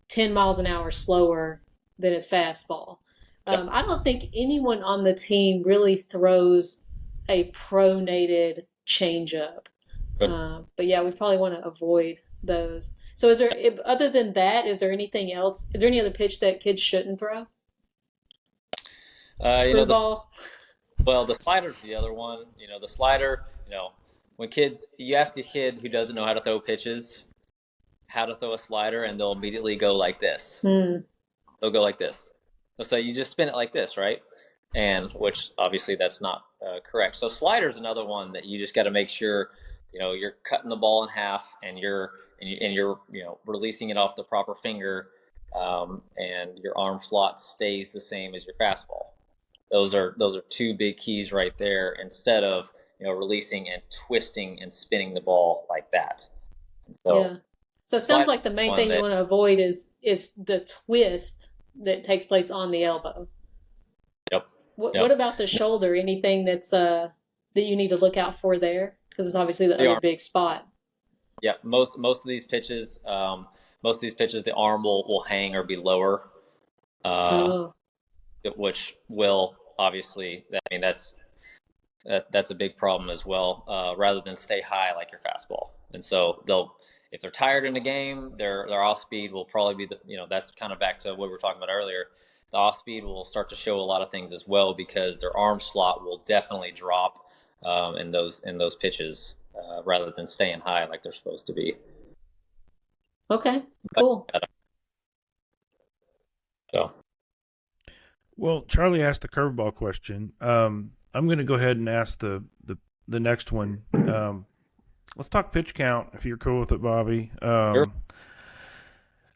10 miles an hour slower than his fastball. Yep. I don't think anyone on the team really throws a pronated changeup. But yeah, we probably want to avoid those. So other than that, is there anything else? Is there any other pitch that kids shouldn't throw? Screwball. The slider's the other one. The slider, when you ask a kid who doesn't know how to throw pitches, how to throw a slider, and they'll immediately go like this. They'll go like this. They'll say, you just spin it like this, right? And which obviously that's not correct. So slider's another one that you just got to make sure, you're cutting the ball in half and you're releasing it off the proper finger, and your arm slot stays the same as your fastball. Those are two big keys right there, instead of releasing and twisting and spinning the ball like that. And so yeah. So it sounds like the main thing you want to avoid is the twist that takes place on the elbow. Yep. What about the shoulder? Anything that's that you need to look out for there? Because it's obviously the other big spot. Yeah, most of these pitches, the arm will hang or be lower, which will obviously. That's a big problem as well. Rather than stay high like your fastball, and so if they're tired in the game, their off speed will probably be that's kind of back to what we were talking about earlier. The off speed will start to show a lot of things as well, because their arm slot will definitely drop in those pitches, rather than staying high like they're supposed to be. Okay, cool. Well, Charlie asked the curveball question. I'm going to go ahead and ask the next one. Let's talk pitch count, if you're cool with it, Bobby. Sure.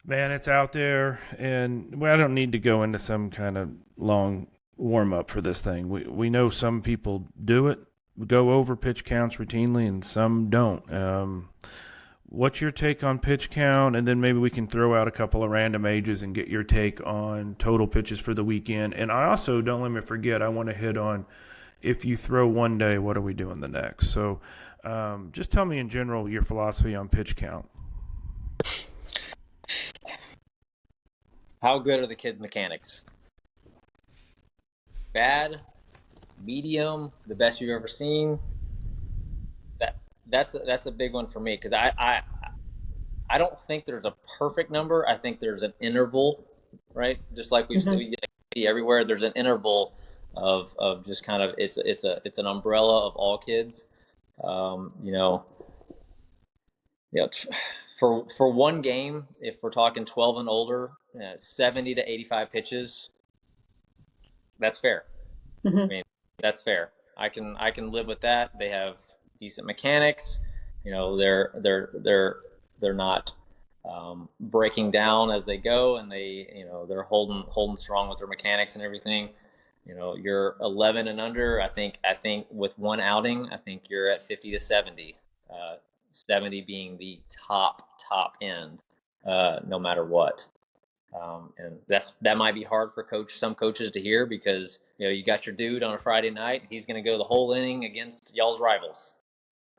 Man, it's out there, and I don't need to go into some kind of long warm-up for this thing. We know some people do it, go over pitch counts routinely, and some don't. What's your take on pitch count? And then maybe we can throw out a couple of random ages and get your take on total pitches for the weekend. And I also, don't let me forget, I want to hit on, if you throw one day, what are we doing the next? So just tell me in general your philosophy on pitch count. How good are the kids' mechanics? Bad, medium, the best you've ever seen. That's a big one for me, because I don't think there's a perfect number. I think there's an interval, right? Just like we see everywhere, there's an interval of just kind of it's an umbrella of all kids. For one game, if we're talking 12 and older, 70 to 85 pitches, that's fair. Mm-hmm. I mean, that's fair. I can live with that. They have decent mechanics. They're not breaking down as they go, and they're holding strong with their mechanics and everything. You're 11 and under. I think with one outing, I think you're at 50 to 70. 70 being the top end, no matter what. And that might be hard for some coaches to hear, because you got your dude on a Friday night. He's going to go the whole inning against y'all's rivals,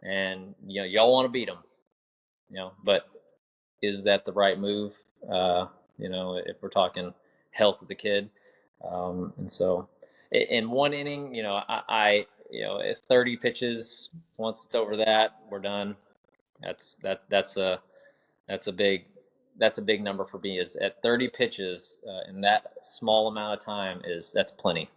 and y'all want to beat him. But is that the right move? If we're talking health of the kid, and so in one inning, I 30 pitches. Once it's over that, we're done. That's a big number for me. Is at 30 pitches in that small amount of time that's plenty.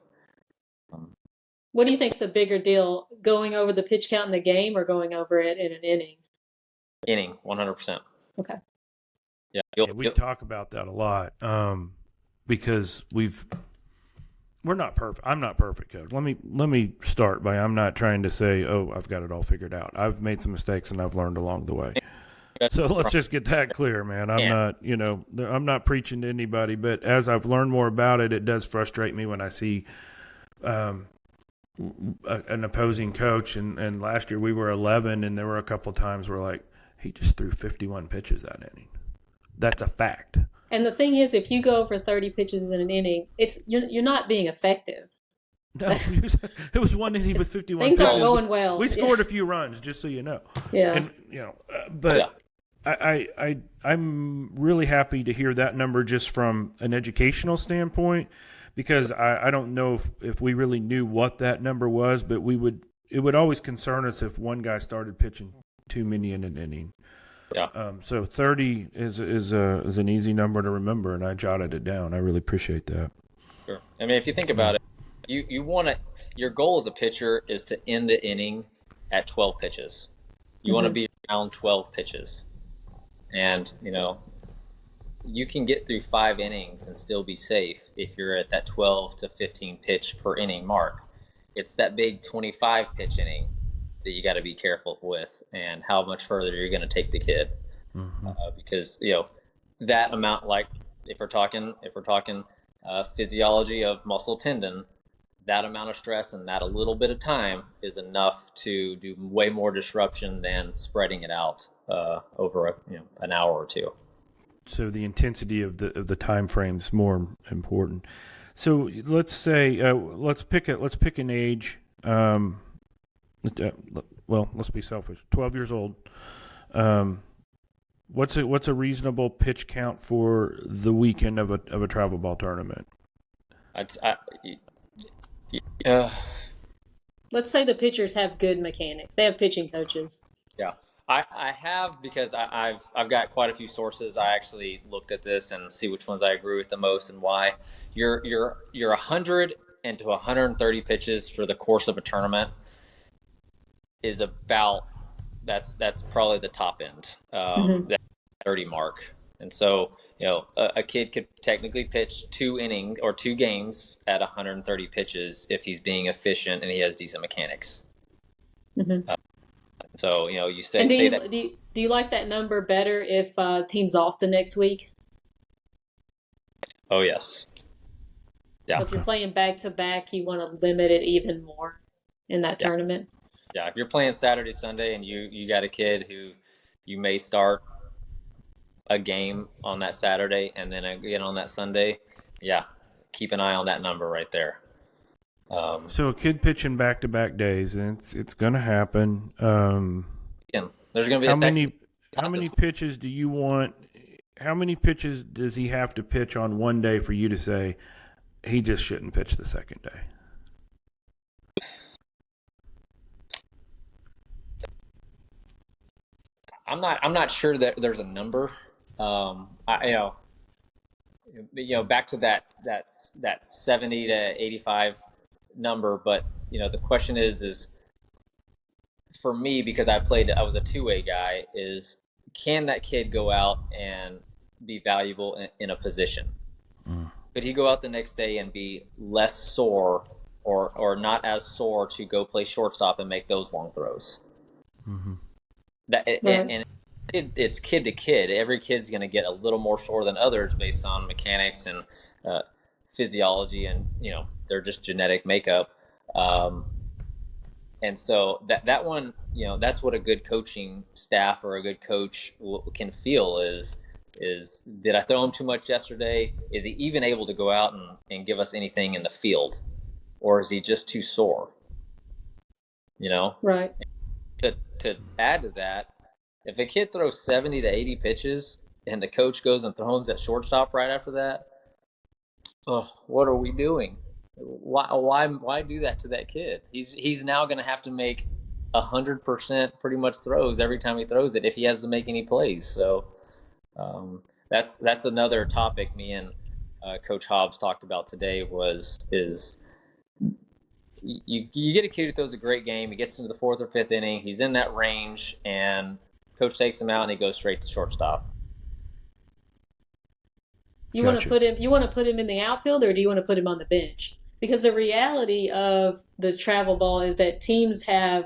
What do you think's a bigger deal, going over the pitch count in the game or going over it in an inning? Inning, 100%. Okay. Yeah, we talk about that a lot, because we're not perfect. I'm not perfect, Coach. Let me start by, I'm not trying to say, oh, I've got it all figured out. I've made some mistakes and I've learned along the way. So let's just get that clear, man. I'm not preaching to anybody, but as I've learned more about it, it does frustrate me when I see an opposing coach. And last year we were 11, and there were a couple of times where, like, he just threw 51 pitches that inning. That's a fact. And the thing is, if you go over 30 pitches in an inning, you're not being effective. No, it was one inning with 51 things pitches. aren't going well. We scored a few runs, just so you know. Yeah. And but I'm really happy to hear that number just from an educational standpoint, because I don't know if we really knew what that number was, but it would always concern us if one guy started pitching too many in an inning. Yeah. So 30 is an easy number to remember, and I jotted it down. I really appreciate that. Sure. I mean, if you think about it, you want to, your goal as a pitcher is to end the inning at 12 pitches. You want to be around 12 pitches. And, you can get through 5 innings and still be safe if you're at that 12 to 15 pitch per inning mark. It's that big 25 pitch inning that you got to be careful with, and how much further you're going to take the kid. Because, that amount, like if we're talking physiology of muscle tendon, that amount of stress and that a little bit of time is enough to do way more disruption than spreading it out over an hour or two. So the intensity of the time frame's more important. So let's say let's pick an age. Well, let's be selfish. 12 years old. What's a reasonable pitch count for the weekend of a travel ball tournament? Let's say the pitchers have good mechanics. They have pitching coaches. Yeah, I have, because I've got quite a few sources. I actually looked at this and see which ones I agree with the most and why. You're 100 and to 130 pitches for the course of a tournament is about that's probably the top end, that 30 mark. And so a kid could technically pitch 2 innings or 2 games at 130 pitches if he's being efficient and he has decent mechanics. So you say, and say that. Do you like that number better if team's off the next week? Oh yes. Yeah. So if you're playing back to back, you want to limit it even more in that tournament. Yeah, if you're playing Saturday, Sunday, and you got a kid who you may start a game on that Saturday and then again on that Sunday, keep an eye on that number right there. So a kid pitching back-to-back days, and it's going to happen. There's going to be how many pitches do you want? How many pitches does he have to pitch on one day for you to say he just shouldn't pitch the second day? I'm not sure that there's a number. Back to that 70 to 85 number, but the question is for me, because I was a two-way guy, is can that kid go out and be valuable in a position? Could he go out the next day and be less sore or not as sore to go play shortstop and make those long throws? It's kid to kid. Every kid's going to get a little more sore than others based on mechanics and physiology, and they're just genetic makeup. And so that one, that's what a good coaching staff or a good coach can feel is did I throw him too much yesterday? Is he even able to go out and give us anything in the field, or is he just too sore? Right. To add to that, if a kid throws 70 to 80 pitches and the coach goes and throws him at shortstop right after that, what are we doing? Why do that to that kid? He's now going to have to make 100% pretty much throws every time he throws it if he has to make any plays. So that's another topic me and Coach Hobbs talked about today is you get a kid who throws a great game, he gets into the 4th or 5th inning, he's in that range, and coach takes him out and he goes straight to shortstop. You want to put him in the outfield, or do you want to put him on the bench? Because the reality of the travel ball is that teams have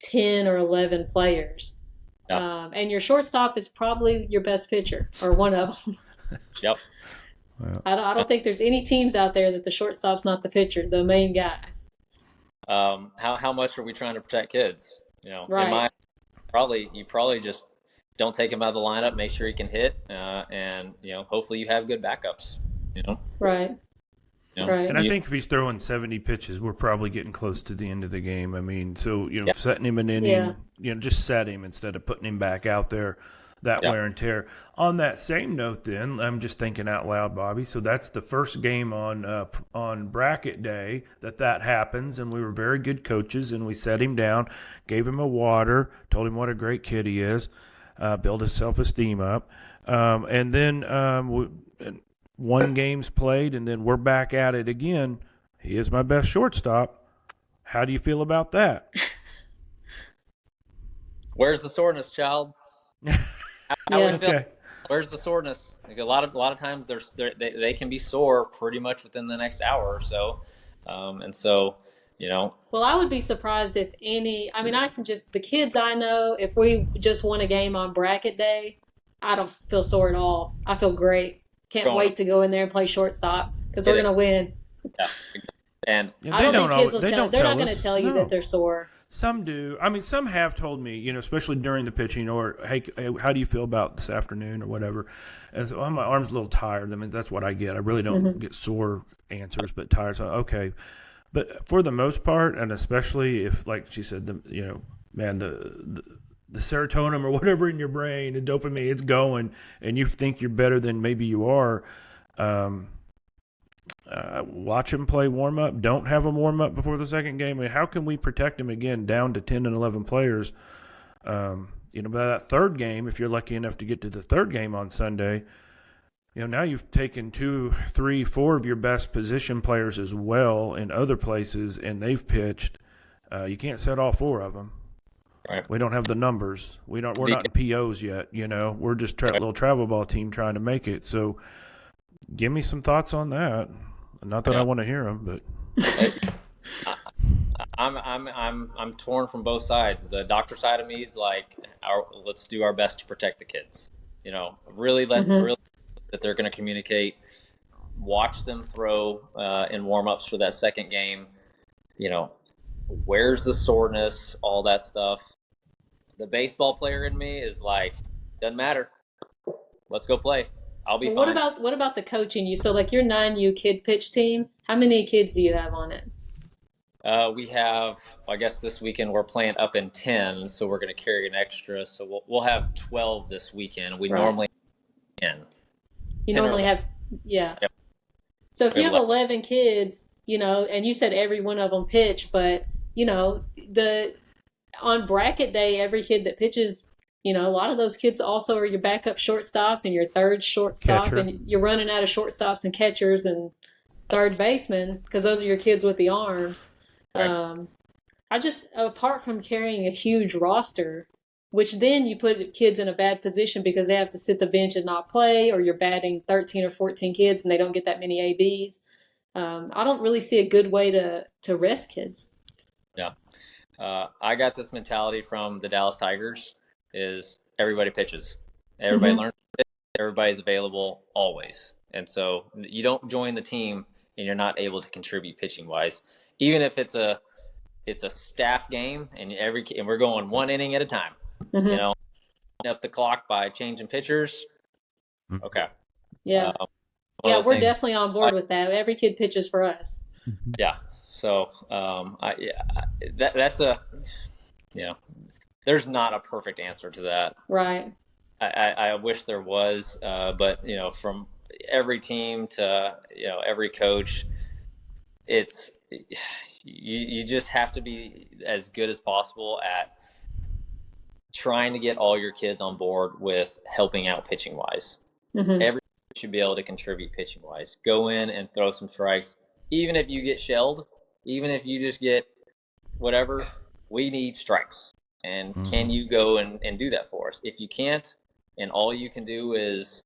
10 or 11 players. Yep. And your shortstop is probably your best pitcher, or one of them. Yep. Well, I don't think there's any teams out there that the shortstop's not the pitcher, the main guy. How much are we trying to protect kids? Right. You probably just don't take him out of the lineup, make sure he can hit, and hopefully you have good backups. Right. Right. And I think if he's throwing 70 pitches, we're probably getting close to the end of the game. I mean, so setting him an inning, just set him instead of putting him back out there that Yeah. wear and tear. On that same note, then I'm just thinking out loud, Bobby. So that's the first game on bracket day that happens, and we were very good coaches, and we set him down, gave him a water, told him what a great kid he is, build his self-esteem up, and then one game's played, and then we're back at it again. He is my best shortstop. How do you feel about that? Where's the soreness, child? How Yeah. we feel? Okay. Where's the soreness? Like a lot of times they can be sore pretty much within the next hour or so, and so Well, I would be surprised if any. I mean, the kids I know, if we just won a game on bracket day, I don't feel sore at all. I feel great. Can't wait to go in there and play shortstop because we're going to win. Yeah. And I don't think kids will tell. They're not going to us. tell you No. that they're sore. Some do. I mean, some have told me, especially during the pitching, or hey, how do you feel about this afternoon, or whatever. And so my arm's a little tired. I mean, that's what I get. I really don't get sore answers, but tired. So okay, but for the most part, and especially if, like she said, the serotonin or whatever in your brain, the dopamine, it's going, and you think you're better than maybe you are. Watch him play warm-up. Don't have him warm up before the second game. I mean, how can we protect him again down to 10 and 11 players? By that third game, if you're lucky enough to get to the third game on Sunday, now you've taken 2, 3, 4 of your best position players as well in other places, and they've pitched. You can't set all 4 of them. Right. We don't have the numbers. We're not in POs yet. We're just a little travel ball team trying to make it. So, give me some thoughts on that. Not that I want to hear them, but I'm torn from both sides. The doctor side of me is like, let's do our best to protect the kids. Really that they're going to communicate. Watch them throw in warm-ups for that second game. Where's the soreness? All that stuff. The baseball player in me is like, doesn't matter. Let's go play. I'll be fine. What about the coaching? So like your 9U kid pitch team, how many kids do you have on it? We have, I guess this weekend we're playing up in 10, so we're going to carry an extra. So we'll have 12 this weekend. We normally have 10. You normally have, yeah. Yep. So if you have 11 kids, and you said every one of them pitch, but on bracket day, every kid that pitches, a lot of those kids also are your backup shortstop and your third shortstop, Catcher. and you're running out of shortstops and catchers and third baseman because those are your kids with the arms. Right. Apart from carrying a huge roster, which then you put kids in a bad position because they have to sit the bench and not play, or you're batting 13 or 14 kids and they don't get that many ABs. I don't really see a good way to rest kids. Yeah. I got this mentality from the Dallas Tigers is everybody pitches. Everybody learns to pitch. Everybody's available always. And so you don't join the team and you're not able to contribute pitching wise. Even if it's a staff game and we're going one inning at a time. Up the clock by changing pitchers. Okay. Yeah. We're definitely on board with that. Every kid pitches for us. Yeah. So, there's not a perfect answer to that. Right. I wish there was, but from every team to every coach, it's you just have to be as good as possible at trying to get all your kids on board with helping out pitching wise. Every kid should be able to contribute pitching wise. Go in and throw some strikes, even if you get shelled, even if you just get whatever. We need strikes. And can you go and do that for us? If you can't, and all you can do is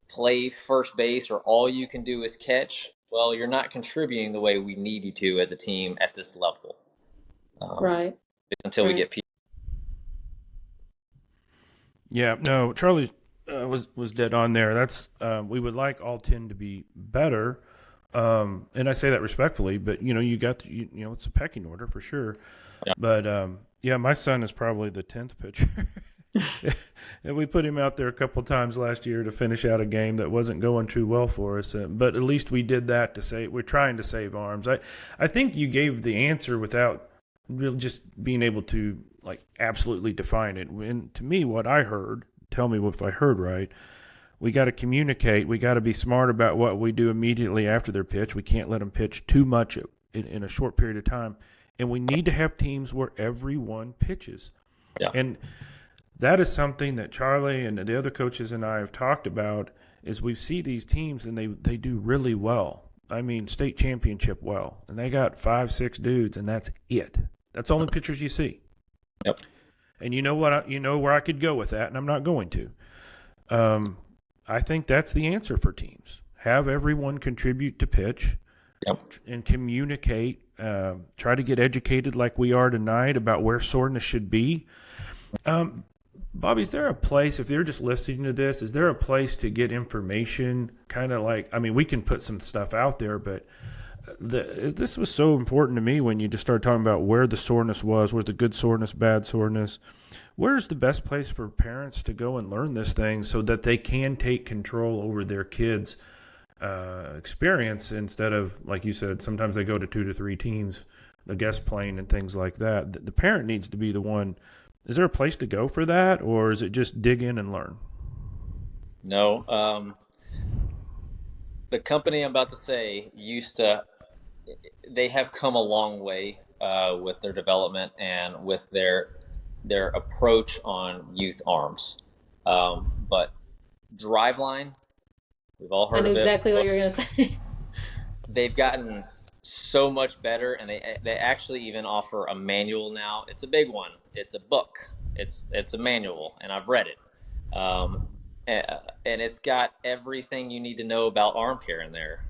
play first base, or all you can do is catch, well, you're not contributing the way we need you to as a team at this level. Right. Until we get people. Yeah, no, Charlie was dead on there. That's we would like all 10 to be better, and I say that respectfully. But you got it's a pecking order for sure. Yeah. But my son is probably the 10th pitcher. And we put him out there a couple times last year to finish out a game that wasn't going too well for us. But at least we did that to say we're trying to save arms. I think you gave the answer without really just being able to like absolutely define it. And to me, what I heard, tell me if I heard right, we got to communicate. We got to be smart about what we do immediately after their pitch. We can't let them pitch too much in a short period of time. And we need to have teams where everyone pitches. Yeah. And that is something that Charlie and the other coaches and I have talked about is we see these teams and they do really well. I mean, state championship well. And they got 5-6 dudes, and that's it. That's the only pitchers you see. Yep. And you know what? You know where I could go with that, and I'm not going to. I think that's the answer for teams. Have everyone contribute to pitch. Yep. And communicate. Try to get educated like we are tonight about where soreness should be. Bobby, is there a place, if you're just listening to this, is there a place to get information? Kind of like, I mean, we can put some stuff out there, but this was so important to me when you just started talking about where the soreness was, where's the good soreness, bad soreness. Where's the best place for parents to go and learn this thing so that they can take control over their kids' experience instead of, like you said, sometimes they go to 2 to 3 teams, the guest playing and things like that. The parent needs to be the one. Is there a place to go for that, or is it just dig in and learn? No. The company I'm about to say they have come a long way with their development and with their approach on youth arms. But Driveline, we've all heard of it. I know exactly what you're going to say. They've gotten so much better, and they actually even offer a manual now. It's a big one. It's a book. It's a manual, and I've read it. And it's got everything you need to know about arm care in there.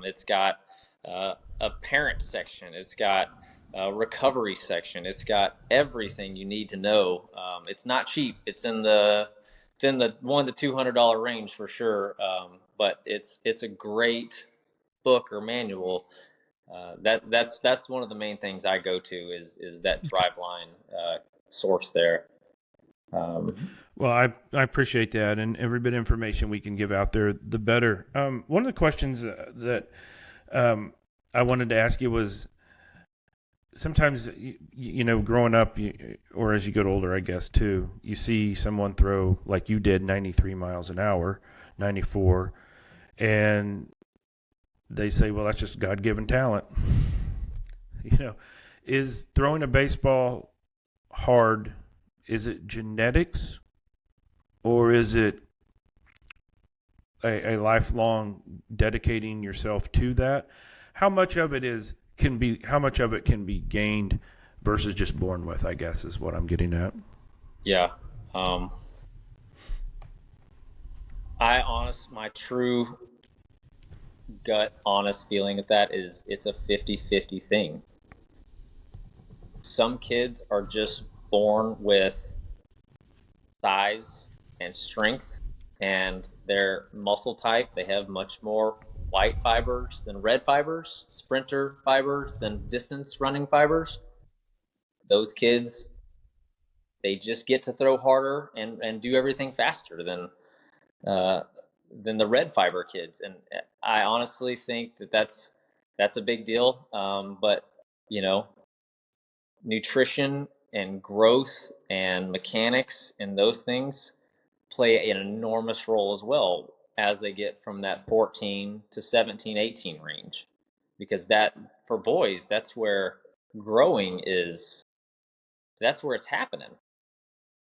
It's got a parent section. It's got a recovery section. It's got everything you need to know. It's not cheap. It's in the $100 to $200 range for sure. But it's a great book or manual. That's one of the main things I go to is that Driveline source there. Well, I appreciate that, and every bit of information we can give out there, the better. One of the questions that I wanted to ask you was, sometimes, you know, growing up, or as you get older, I guess, too, you see someone throw, like you did, 93 miles an hour, 94, and they say, well, that's just God-given talent. You know, is throwing a baseball hard, is it genetics, or is it a lifelong dedicating yourself to that? How much of it can be gained versus just born with, I guess, is what I'm getting at. Yeah. My true gut honest feeling of that is it's a 50-50 thing. Some kids are just born with size and strength and their muscle type. They have much more white fibers than red fibers, sprinter fibers than distance running fibers. Those kids, they just get to throw harder and do everything faster than the red fiber kids. And I honestly think that's a big deal. But you know, nutrition and growth and mechanics and those things play an enormous role as well as they get from that 14 to 17, 18 range. Because that, for boys, that's where growing is, that's where it's happening.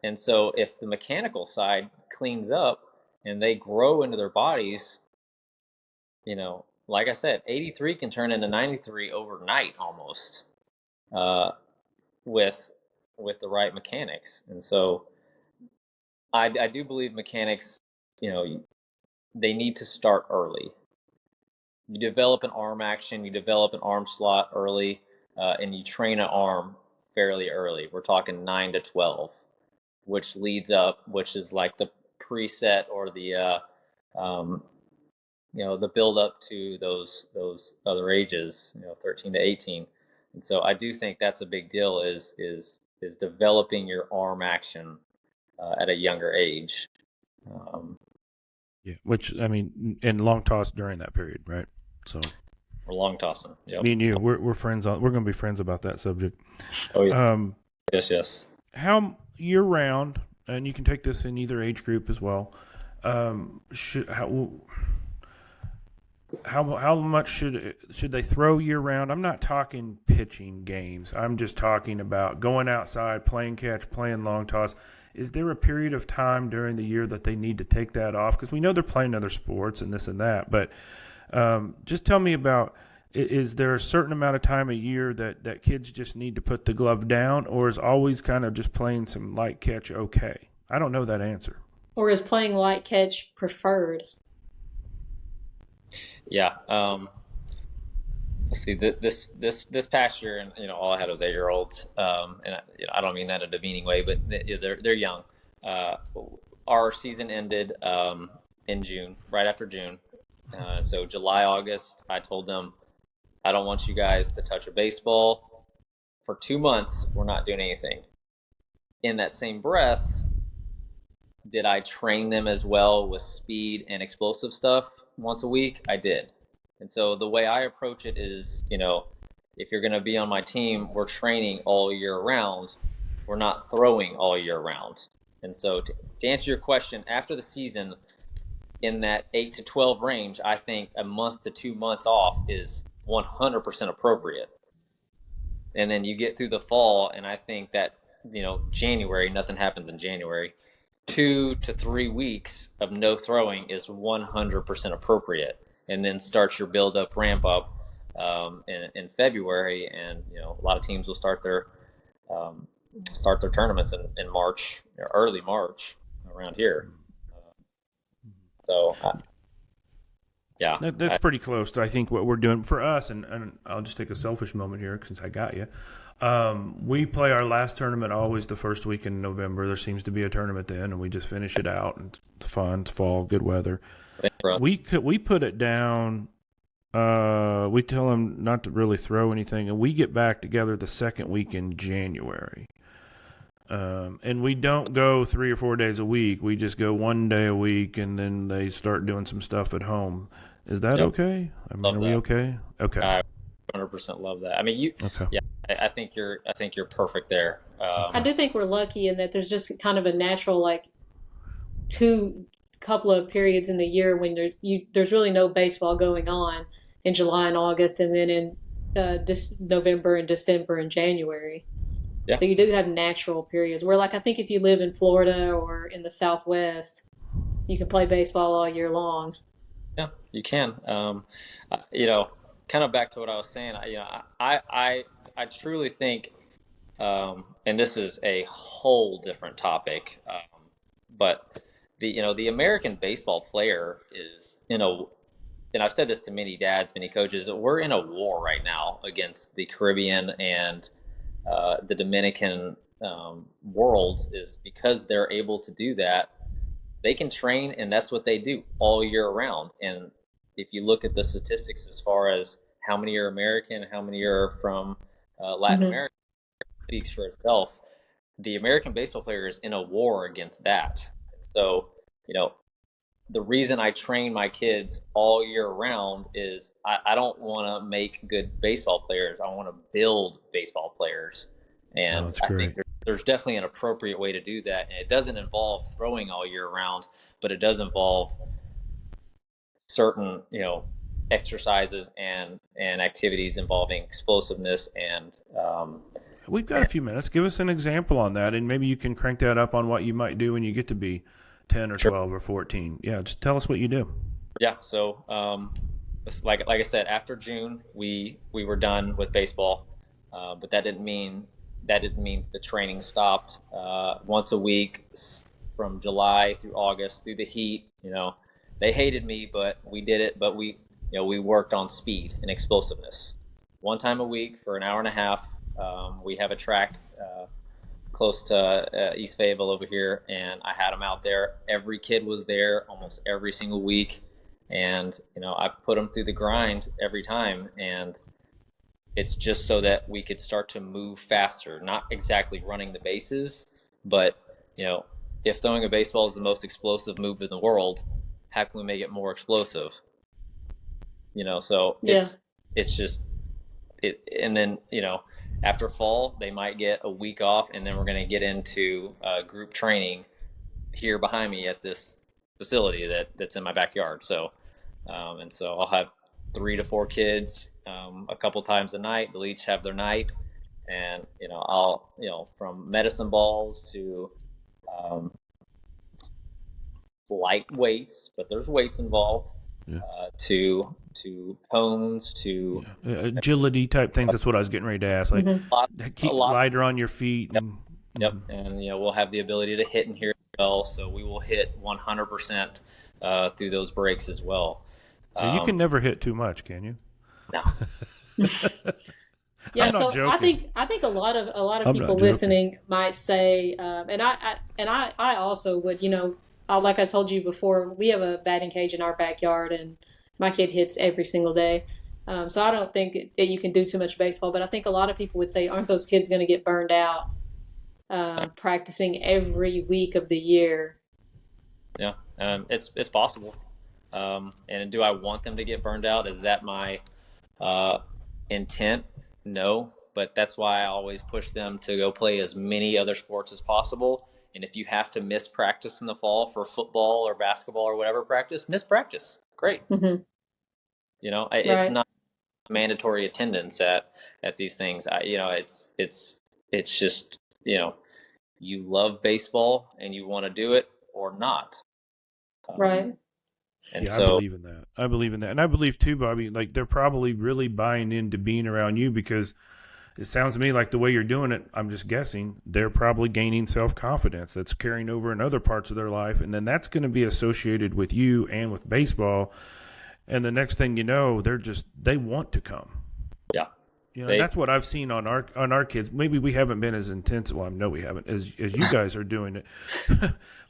And so if the mechanical side cleans up and they grow into their bodies, you know, like I said, 83 can turn into 93 overnight almost, with the right mechanics. And so I do believe mechanics, you know, they need to start early. You develop an arm action, you develop an arm slot early, and you train an arm fairly early. We're talking 9 to 12, which is like the preset or the you know, the build up to those other ages, you know, 13 to 18. And so I do think that's a big deal is developing your arm action at a younger age. Yeah, which, I mean, and long toss during that period, right? So we're long tossing. Yep. Me and you, we're friends. We're going to be friends about that subject. Oh yeah. Yes. how year round, and you can take this in either age group as well. Should how much should they throw year round? I'm not talking pitching games. I'm just talking about going outside, playing catch, playing long toss. Is there a period of time during the year that they need to take that off? Because we know they're playing other sports and this and that. But just tell me about, is there a certain amount of time a year that kids just need to put the glove down, or is always kind of just playing some light catch okay? I don't know that answer. Or is playing light catch preferred? Yeah. Let's see. This past year, and all I had was 8-year-olds, and I don't mean that in a demeaning way, but they're young. Uh, our season ended in June, right after June. So July, August, I told them, I don't want you guys to touch a baseball for 2 months. We're not doing anything. In that same breath, did I train them as well with speed and explosive stuff once a week? I did. And so the way I approach it is, if you're going to be on my team, we're training all year round. We're not throwing all year round. And so to answer your question, after the season, in that 8 to 12 range, I think a month to 2 months off is 100% appropriate. And then you get through the fall, and I think that, January, nothing happens in January. 2 to 3 weeks of no throwing is 100% appropriate, and then start your build up, ramp up in February, and a lot of teams will start their tournaments in March, early March around here. So yeah, That's pretty close to, I think, what we're doing for us. And I'll just take a selfish moment here since I got you. We play our last tournament always the first week in November. There seems to be a tournament then, and we just finish it out. And it's fun. It's fall, good weather. We put it down. We tell them not to really throw anything, and we get back together the second week in January. And we don't go 3 or 4 days a week. We just go 1 day a week, and then they start doing some stuff at home. Is that okay? I mean, Love are we that. okay? Okay. I 100% love that. I mean, Okay. yeah, I think you're perfect there. I do think we're lucky in that there's just kind of a natural two couple of periods in the year when there's really no baseball going on in July and August, and then in November and December and January. Yeah. So you do have natural periods where, I think if you live in Florida or in the Southwest, you can play baseball all year long. Yeah, you can. Kind of back to what I was saying. I truly think, and this is a whole different topic, but the American baseball player is and I've said this to many dads, many coaches, we're in a war right now against the Caribbean and the Dominican world, is because they're able to do that. They can train, and that's what they do all year round. And if you look at the statistics as far as how many are American, how many are from Latin America, it speaks for itself. The American baseball player is in a war against that. So, the reason I train my kids all year round is I don't want to make good baseball players. I want to build baseball players. And that's I great. think there's definitely an appropriate way to do that. And it doesn't involve throwing all year round, but it does involve certain, exercises and activities involving explosiveness and We've got a few minutes. Give us an example on that, and maybe you can crank that up on what you might do when you get to be 10 or 12 or 14. Yeah, just tell us what you do. Yeah, so like I said, after June we were done with baseball, but that didn't mean the training stopped. Once a week from July through August through the heat, they hated me, but we did it. But we worked on speed and explosiveness. One time a week for an hour and a half. We have a track close to East Fayetteville over here, and I had them out there. Every kid was there almost every single week, and I put them through the grind every time, and it's just so that we could start to move faster, not exactly running the bases, but if throwing a baseball is the most explosive move in the world, how can we make it more explosive? So Yeah. it's just it, and then after fall, they might get a week off, and then we're going to get into group training here behind me at this facility that's in my backyard. So, and so I'll have 3 to 4 kids a couple times a night. They'll each have their night, and I'll from medicine balls to light weights, but there's weights involved. Yeah. To cones to agility type things. That's what I was getting ready to ask. Like keep lighter on your feet. Yep. And, Yep. And we'll have the ability to hit and hear as well, so we will hit 100% through those breaks as well. You can never hit too much, can you? No. Yeah, I'm so not joking. I think a lot of I'm people not listening might say, and I also would, like I told you before, we have a batting cage in our backyard, and my kid hits every single day. So I don't think that you can do too much baseball, but I think a lot of people would say, aren't those kids going to get burned out practicing every week of the year? Yeah, it's possible. And do I want them to get burned out? Is that my intent? No, but that's why I always push them to go play as many other sports as possible. And if you have to miss practice in the fall for football or basketball or whatever practice, miss practice. Great. Mm-hmm. It's Right. not mandatory attendance at these things. It's just, you love baseball and you want to do it or not. Right. And yeah, so, I believe in that. And I believe too, Bobby, like they're probably really buying into being around you, because it sounds to me like the way you're doing it, I'm just guessing, they're probably gaining self-confidence that's carrying over in other parts of their life. And then that's going to be associated with you and with baseball. And the next thing you know, they want to come. yeah. That's what I've seen on our kids. Maybe we haven't been as intense. Well, I know we haven't as you guys are doing it.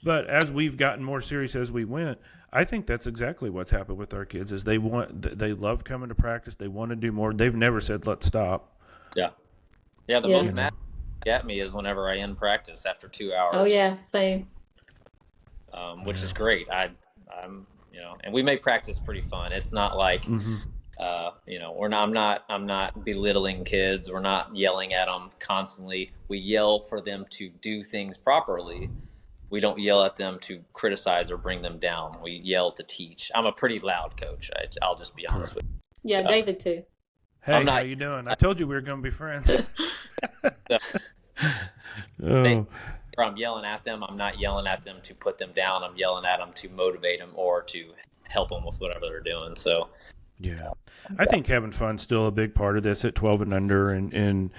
But as we've gotten more serious as we went, I think that's exactly what's happened with our kids. Is they love coming to practice. They want to do more. They've never said let's stop. Yeah. The most mad at me is whenever I end practice after 2 hours. Oh yeah, same. Which is great. I'm and we make practice pretty fun. It's not like I'm not belittling kids. We're not yelling at them constantly. We yell for them to do things properly. We don't yell at them to criticize or bring them down. We yell to teach. I'm a pretty loud coach. I'll just be honest with you. Yeah, David too. Hey, how you doing? I told you we were going to be friends. If I'm yelling at them, I'm not yelling at them to put them down. I'm yelling at them to motivate them or to help them with whatever they're doing. So, yeah, I think having fun's still a big part of this at 12 and under, and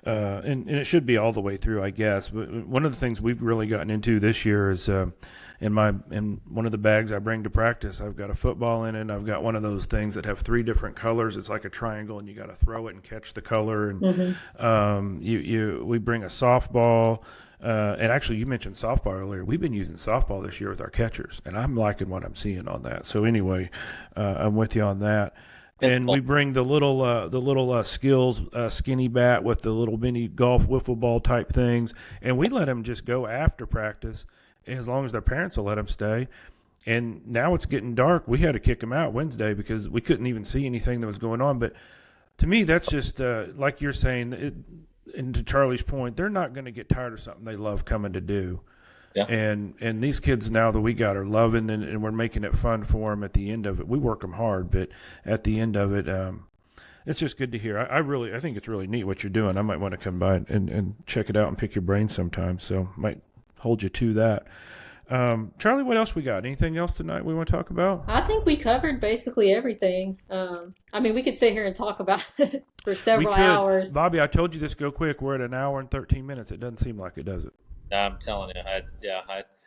it should be all the way through, I guess. But one of the things we've really gotten into this year is in one of the bags I bring to practice, I've got a football in it, and I've got one of those things that have 3 different colors. It's like a triangle, and you got to throw it and catch the color. And we bring a softball. And actually, you mentioned softball earlier. We've been using softball this year with our catchers, and I'm liking what I'm seeing on that. So anyway, I'm with you on that. And we bring the little skills skinny bat with the little mini golf wiffle ball type things, and we let them just go after practice as long as their parents will let them stay. And now it's getting dark. We had to kick them out Wednesday because we couldn't even see anything that was going on. But to me, that's just like you're saying. And to Charlie's point, they're not going to get tired of something they love coming to do. Yeah. And these kids now that we got are loving, and we're making it fun for them at the end of it. We work them hard, but at the end of it, it's just good to hear. I think it's really neat what you're doing. I might want to come by and check it out and pick your brain sometime. So might hold you to that. Charlie, what else we got? Anything else tonight we want to talk about? I think we covered basically everything. We could sit here and talk about it for several hours. Bobby, I told you this go quick. We're at an hour and 13 minutes. It doesn't seem like it, does it? I'm telling you,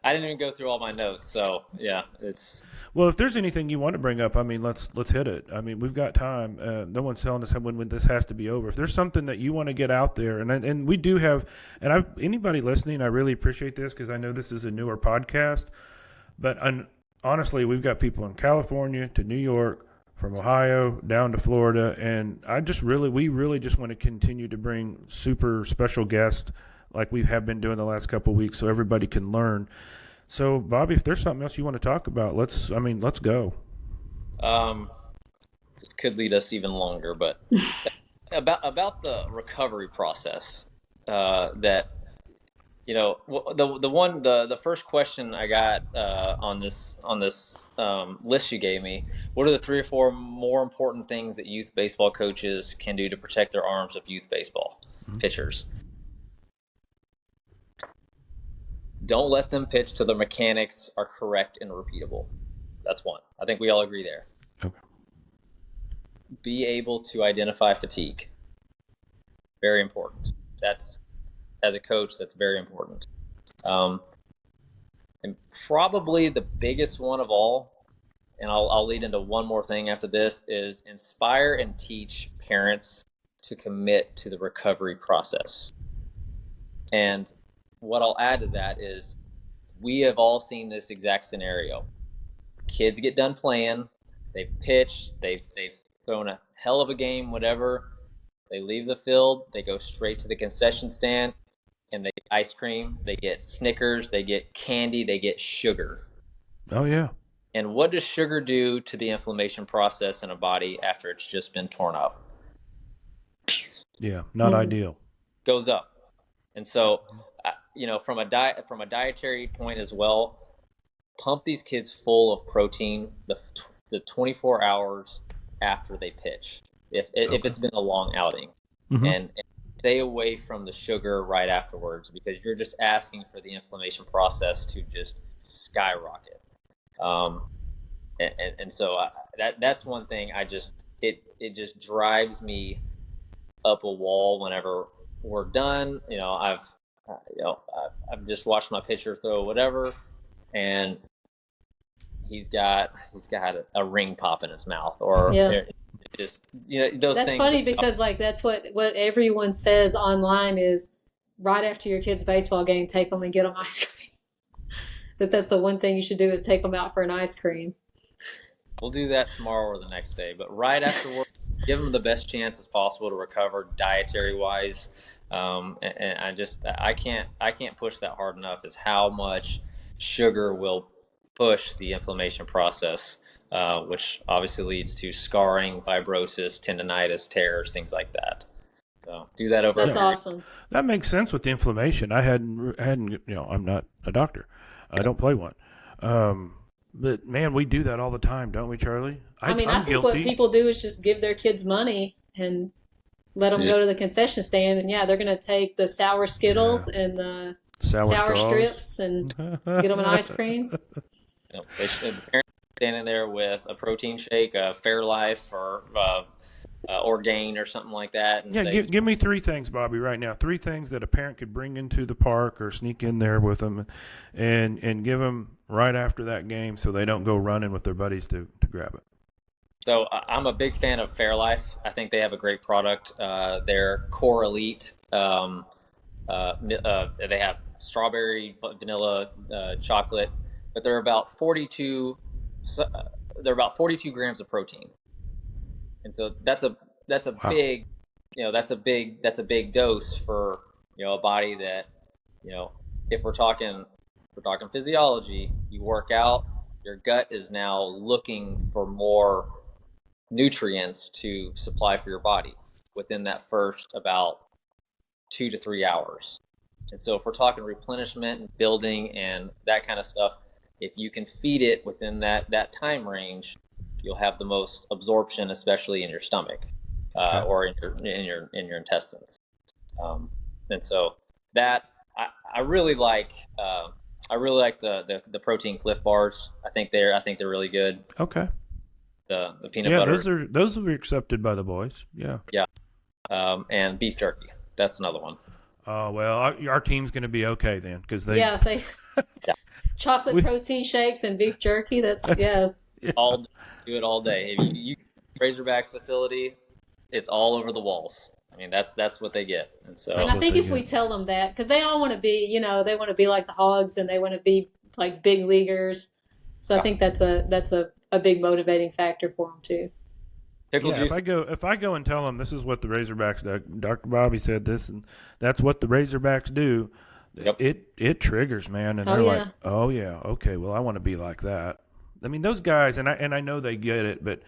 I didn't even go through all my notes. So yeah, it's. Well, if there's anything you want to bring up, let's hit it. We've got time. No one's telling us when this has to be over. If there's something that you want to get out there, and we do have, anybody listening, I really appreciate this because I know this is a newer podcast, but honestly, we've got people in California to New York, from Ohio down to Florida, and we really just want to continue to bring super special guests like we have been doing the last couple of weeks, so everybody can learn. So, Bobby, if there's something else you want to talk about, let's go. This could lead us even longer, but about the recovery process, that the first question I got on this list you gave me. What are the 3 or 4 more important things that youth baseball coaches can do to protect their arms of youth baseball pitchers? Don't let them pitch till the mechanics are correct and repeatable. That's one. I think we all agree there. Okay. Be able to identify fatigue. Very important. That's, as a coach, that's very important. And probably the biggest one of all, and I'll lead into one more thing after this, is inspire and teach parents to commit to the recovery process. And what I'll add to that is, we have all seen this exact scenario. Kids get done playing, they've pitched, they've thrown a hell of a game, whatever. They leave the field, they go straight to the concession stand, and they get ice cream, they get Snickers, they get candy, they get sugar. Oh, yeah. And what does sugar do to the inflammation process in a body after it's just been torn up? Yeah, not ideal. Goes up. And so, from a dietary point as well, pump these kids full of protein the 24 hours after they pitch, if it's been a long outing, and stay away from the sugar right afterwards, because you're just asking for the inflammation process to just skyrocket. And so that's one thing it just drives me up a wall whenever we're done. I've just watched my pitcher throw whatever, and he's got a ring pop in his mouth, or just those That's things. funny because that's what everyone says online is, right after your kid's baseball game, take them and get them ice cream. That's the one thing you should do, is take them out for an ice cream. We'll do that tomorrow or the next day, but right afterward, give them the best chances possible to recover dietary wise. And I can't push that hard enough, is how much sugar will push the inflammation process, which obviously leads to scarring, fibrosis, tendonitis, tears, things like that. So do that over. That's awesome. That makes sense with the inflammation. I hadn't. I'm not a doctor. I don't play one. But man, we do that all the time, don't we, Charlie? I think guilty. What people do is just give their kids money and let them go to the concession stand, and they're going to take the sour Skittles and the sour strips and get them an ice cream. The parents standing there with a protein shake, a Fairlife, or Orgain or something like that. And give me 3 things, Bobby, right now. 3 things that a parent could bring into the park or sneak in there with them, and give them right after that game, so they don't go running with their buddies to grab it. So I'm a big fan of Fairlife. I think they have a great product. They're Core Elite. They have strawberry, vanilla, chocolate, but they're about 42 grams of protein. And so that's a wow. Big, that's a big dose for, a body that, if we're talking physiology, you work out, your gut is now looking for more nutrients to supply for your body within that first about 2 to 3 hours. And so if we're talking replenishment and building and that kind of stuff, if you can feed it within that time range, you'll have the most absorption, especially in your stomach, or in your intestines. And so that I really like the protein Cliff bars. I think they're really good. Okay. The peanut butter. Those will be accepted by the boys. Yeah. Yeah. And beef jerky. That's another one. Oh well, our team's going to be okay then, because they chocolate protein shakes and beef jerky. That's yeah. All do it all day. If you Razorbacks facility, it's all over the walls. I mean, that's what they get. And so, and I think if we tell them that, because they all want to be, they want to be like the Hogs, and they want to be like big leaguers. So I think that's a big motivating factor for them too. Pickle juice. If I go and tell them this is what the Razorbacks do, Dr. Bobby said this, and that's what the Razorbacks do. Yep. It triggers, man, and they're like, oh yeah, okay, well I want to be like that. I mean, those guys, and I know they get it, but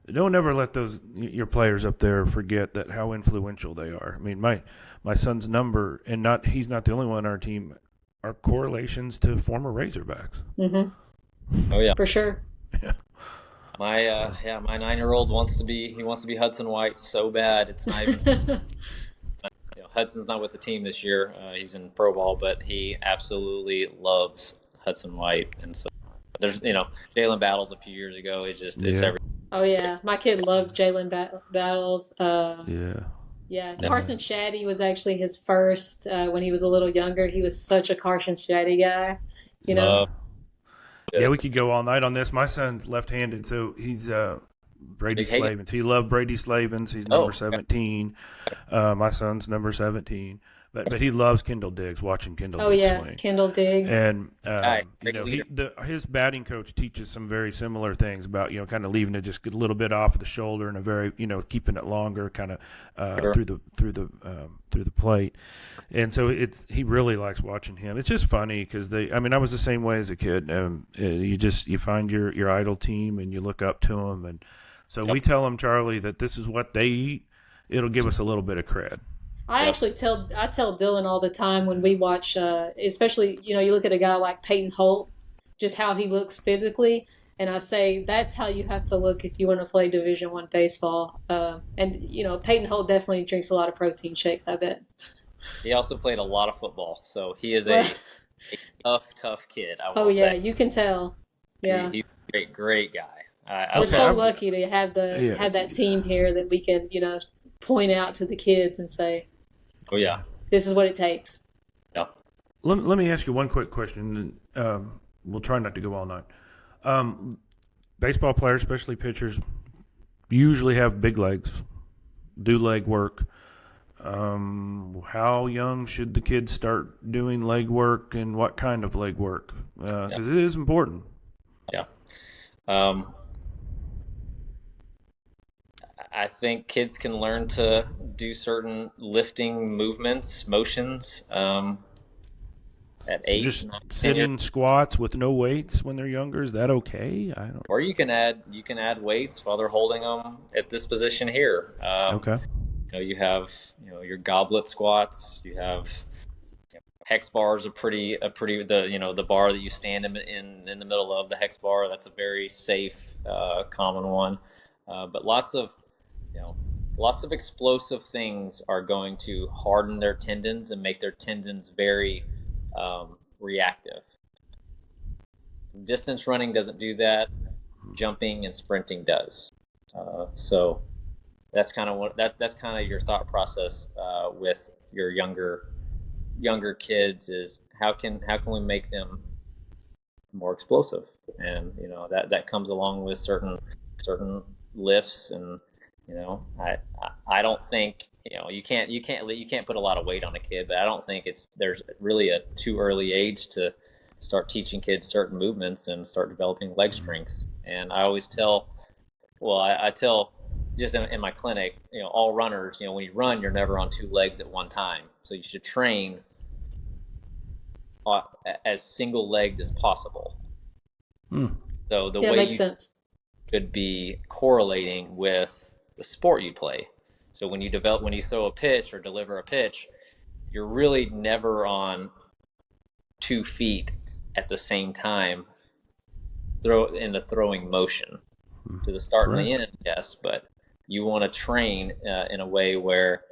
don't ever let your players up there forget that how influential they are. I mean, my son's number, and he's not the only one on our team, are correlations to former Razorbacks. Mm-hmm. Oh yeah, for sure. Yeah. My 9-year-old wants to be Hudson White so bad. It's not even Hudson's not with the team this year. He's in pro ball, but he absolutely loves Hudson White, and so there's Jalen Battles a few years ago. It's every. Oh yeah, my kid loved Jalen Battles. Yeah. Yeah, Carson Shaddy was actually his first when he was a little younger. He was such a Carson Shaddy guy, you know. Yeah, we could go all night on this. My son's left-handed, so he's Brady Slavens. He loved Brady Slavens. He's number 17. My son's number 17. But he loves Kendall Diggs, watching Kendall Diggs swing. Kendall Diggs. And, his batting coach teaches some very similar things about, kind of leaving it just a little bit off of the shoulder and a very, keeping it longer kind of through the plate. And so he really likes watching him. It's just funny because I was the same way as a kid. You find your idol team and you look up to them. And so we tell them, Charlie, that this is what they eat. It'll give us a little bit of cred. I tell Dylan all the time when we watch, especially, you look at a guy like Peyton Holt, just how he looks physically. And I say, that's how you have to look if you want to play Division I baseball. And Peyton Holt definitely drinks a lot of protein shakes, I bet. He also played a lot of football. So he is a tough kid, I will say. Yeah, you can tell. Yeah. He's a great guy. We're so lucky to have have that team here that we can, point out to the kids and say, oh yeah, this is what it takes. Yeah. Let me ask you one quick question. We'll try not to go all night. Baseball players, especially pitchers, usually have big legs, do leg work. How young should the kids start doing leg work, and what kind of leg work? Because it is important. Yeah. I think kids can learn to do certain lifting motions at 8. Just sit in squats with no weights when they're younger. Is that okay? I don't. Or you can add weights while they're holding them at this position here. Okay. You have your goblet squats. You have hex bars. The bar that you stand in the middle of the hex bar. That's a very safe, common one. But lots of explosive things are going to harden their tendons and make their tendons very reactive. Distance running doesn't do that. Jumping and sprinting does. So that's kind of that's kind of your thought process with your younger kids is how can we make them more explosive, and that comes along with certain lifts. And I don't think you can't put a lot of weight on a kid, but I don't think there's really a too early age to start teaching kids certain movements and start developing leg strength. And I always tell just in my clinic, all runners, when you run, you're never on two legs at one time, so you should train as single-legged as possible. So the way makes sense. Could be correlating with the sport you play. So when you throw a pitch or deliver a pitch, you're really never on 2 feet at the same time in the throwing motion. To the start and the end, yes, but you want to train in a way where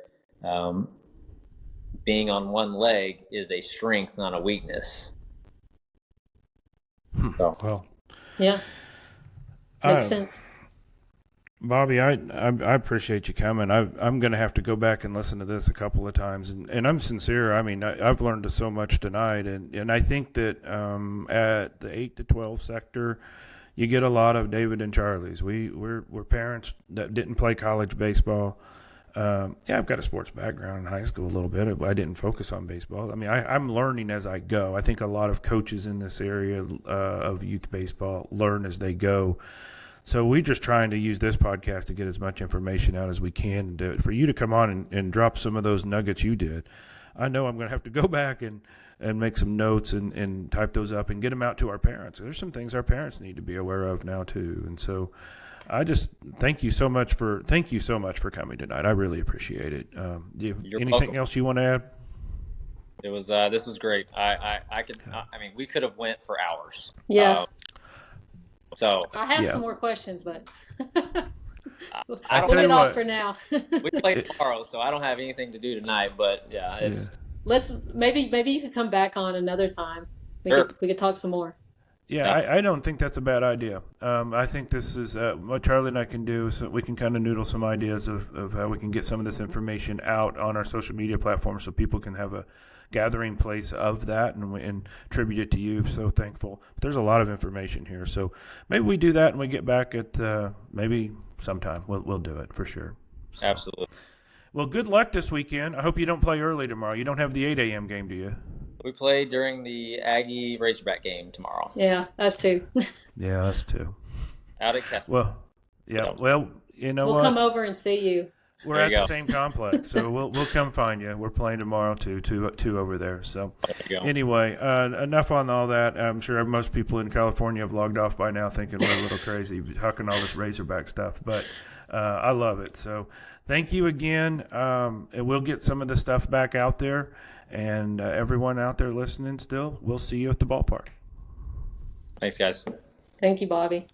being on one leg is a strength, not a weakness. So. Well, yeah, makes sense. Bobby, I appreciate you coming. I'm going to have to go back and listen to this a couple of times, and I'm sincere. I mean, I've learned so much tonight, and I think that at the 8 to 12 sector, you get a lot of David and Charlie's. We're parents that didn't play college baseball. I've got a sports background in high school a little bit, but I didn't focus on baseball. I mean, I'm learning as I go. I think a lot of coaches in this area of youth baseball learn as they go. So we're just trying to use this podcast to get as much information out as we can. And for you to come on and drop some of those nuggets you did, I know I'm going to have to go back and make some notes and type those up and get them out to our parents. There's some things our parents need to be aware of now too. And so I just thank you so much for coming tonight. I really appreciate it. You're Anything welcome. else you want to add? It was this was great. I mean, we could have went for hours. Yeah. So I have Yeah. some more questions, but I put tell it you off what. for now. we play tomorrow, so I don't have anything to do tonight. But yeah, it's Let's maybe you could come back on another time. Sure. We could talk some more. Yeah, I don't think that's a bad idea. I think this is what Charlie and I can do, so we can kind of noodle some ideas of how we can get some of this information out on our social media platforms so people can have a gathering place of that and tribute it to you. So thankful. But there's a lot of information here. So maybe we do that and we get back at maybe sometime. We'll do it for sure. So. Absolutely. Well, good luck this weekend. I hope you don't play early tomorrow. You don't have the 8 a.m. game, do you? We play during the Aggie Razorback game tomorrow. Yeah, us too. Yeah, us too. Out at Kessler. Well, yeah. Well, you know We'll what? come over and see you. We're There at you the go. same complex, so we'll come find you. We're playing tomorrow too, two over there. So There you go. anyway, enough on all that. I'm sure most people in California have logged off by now, thinking we're a little crazy, hucking all this Razorback stuff. But I love it. So thank you again, and we'll get some of the stuff back out there. And everyone out there listening, still, we'll see you at the ballpark. Thanks, guys. Thank you, Bobby.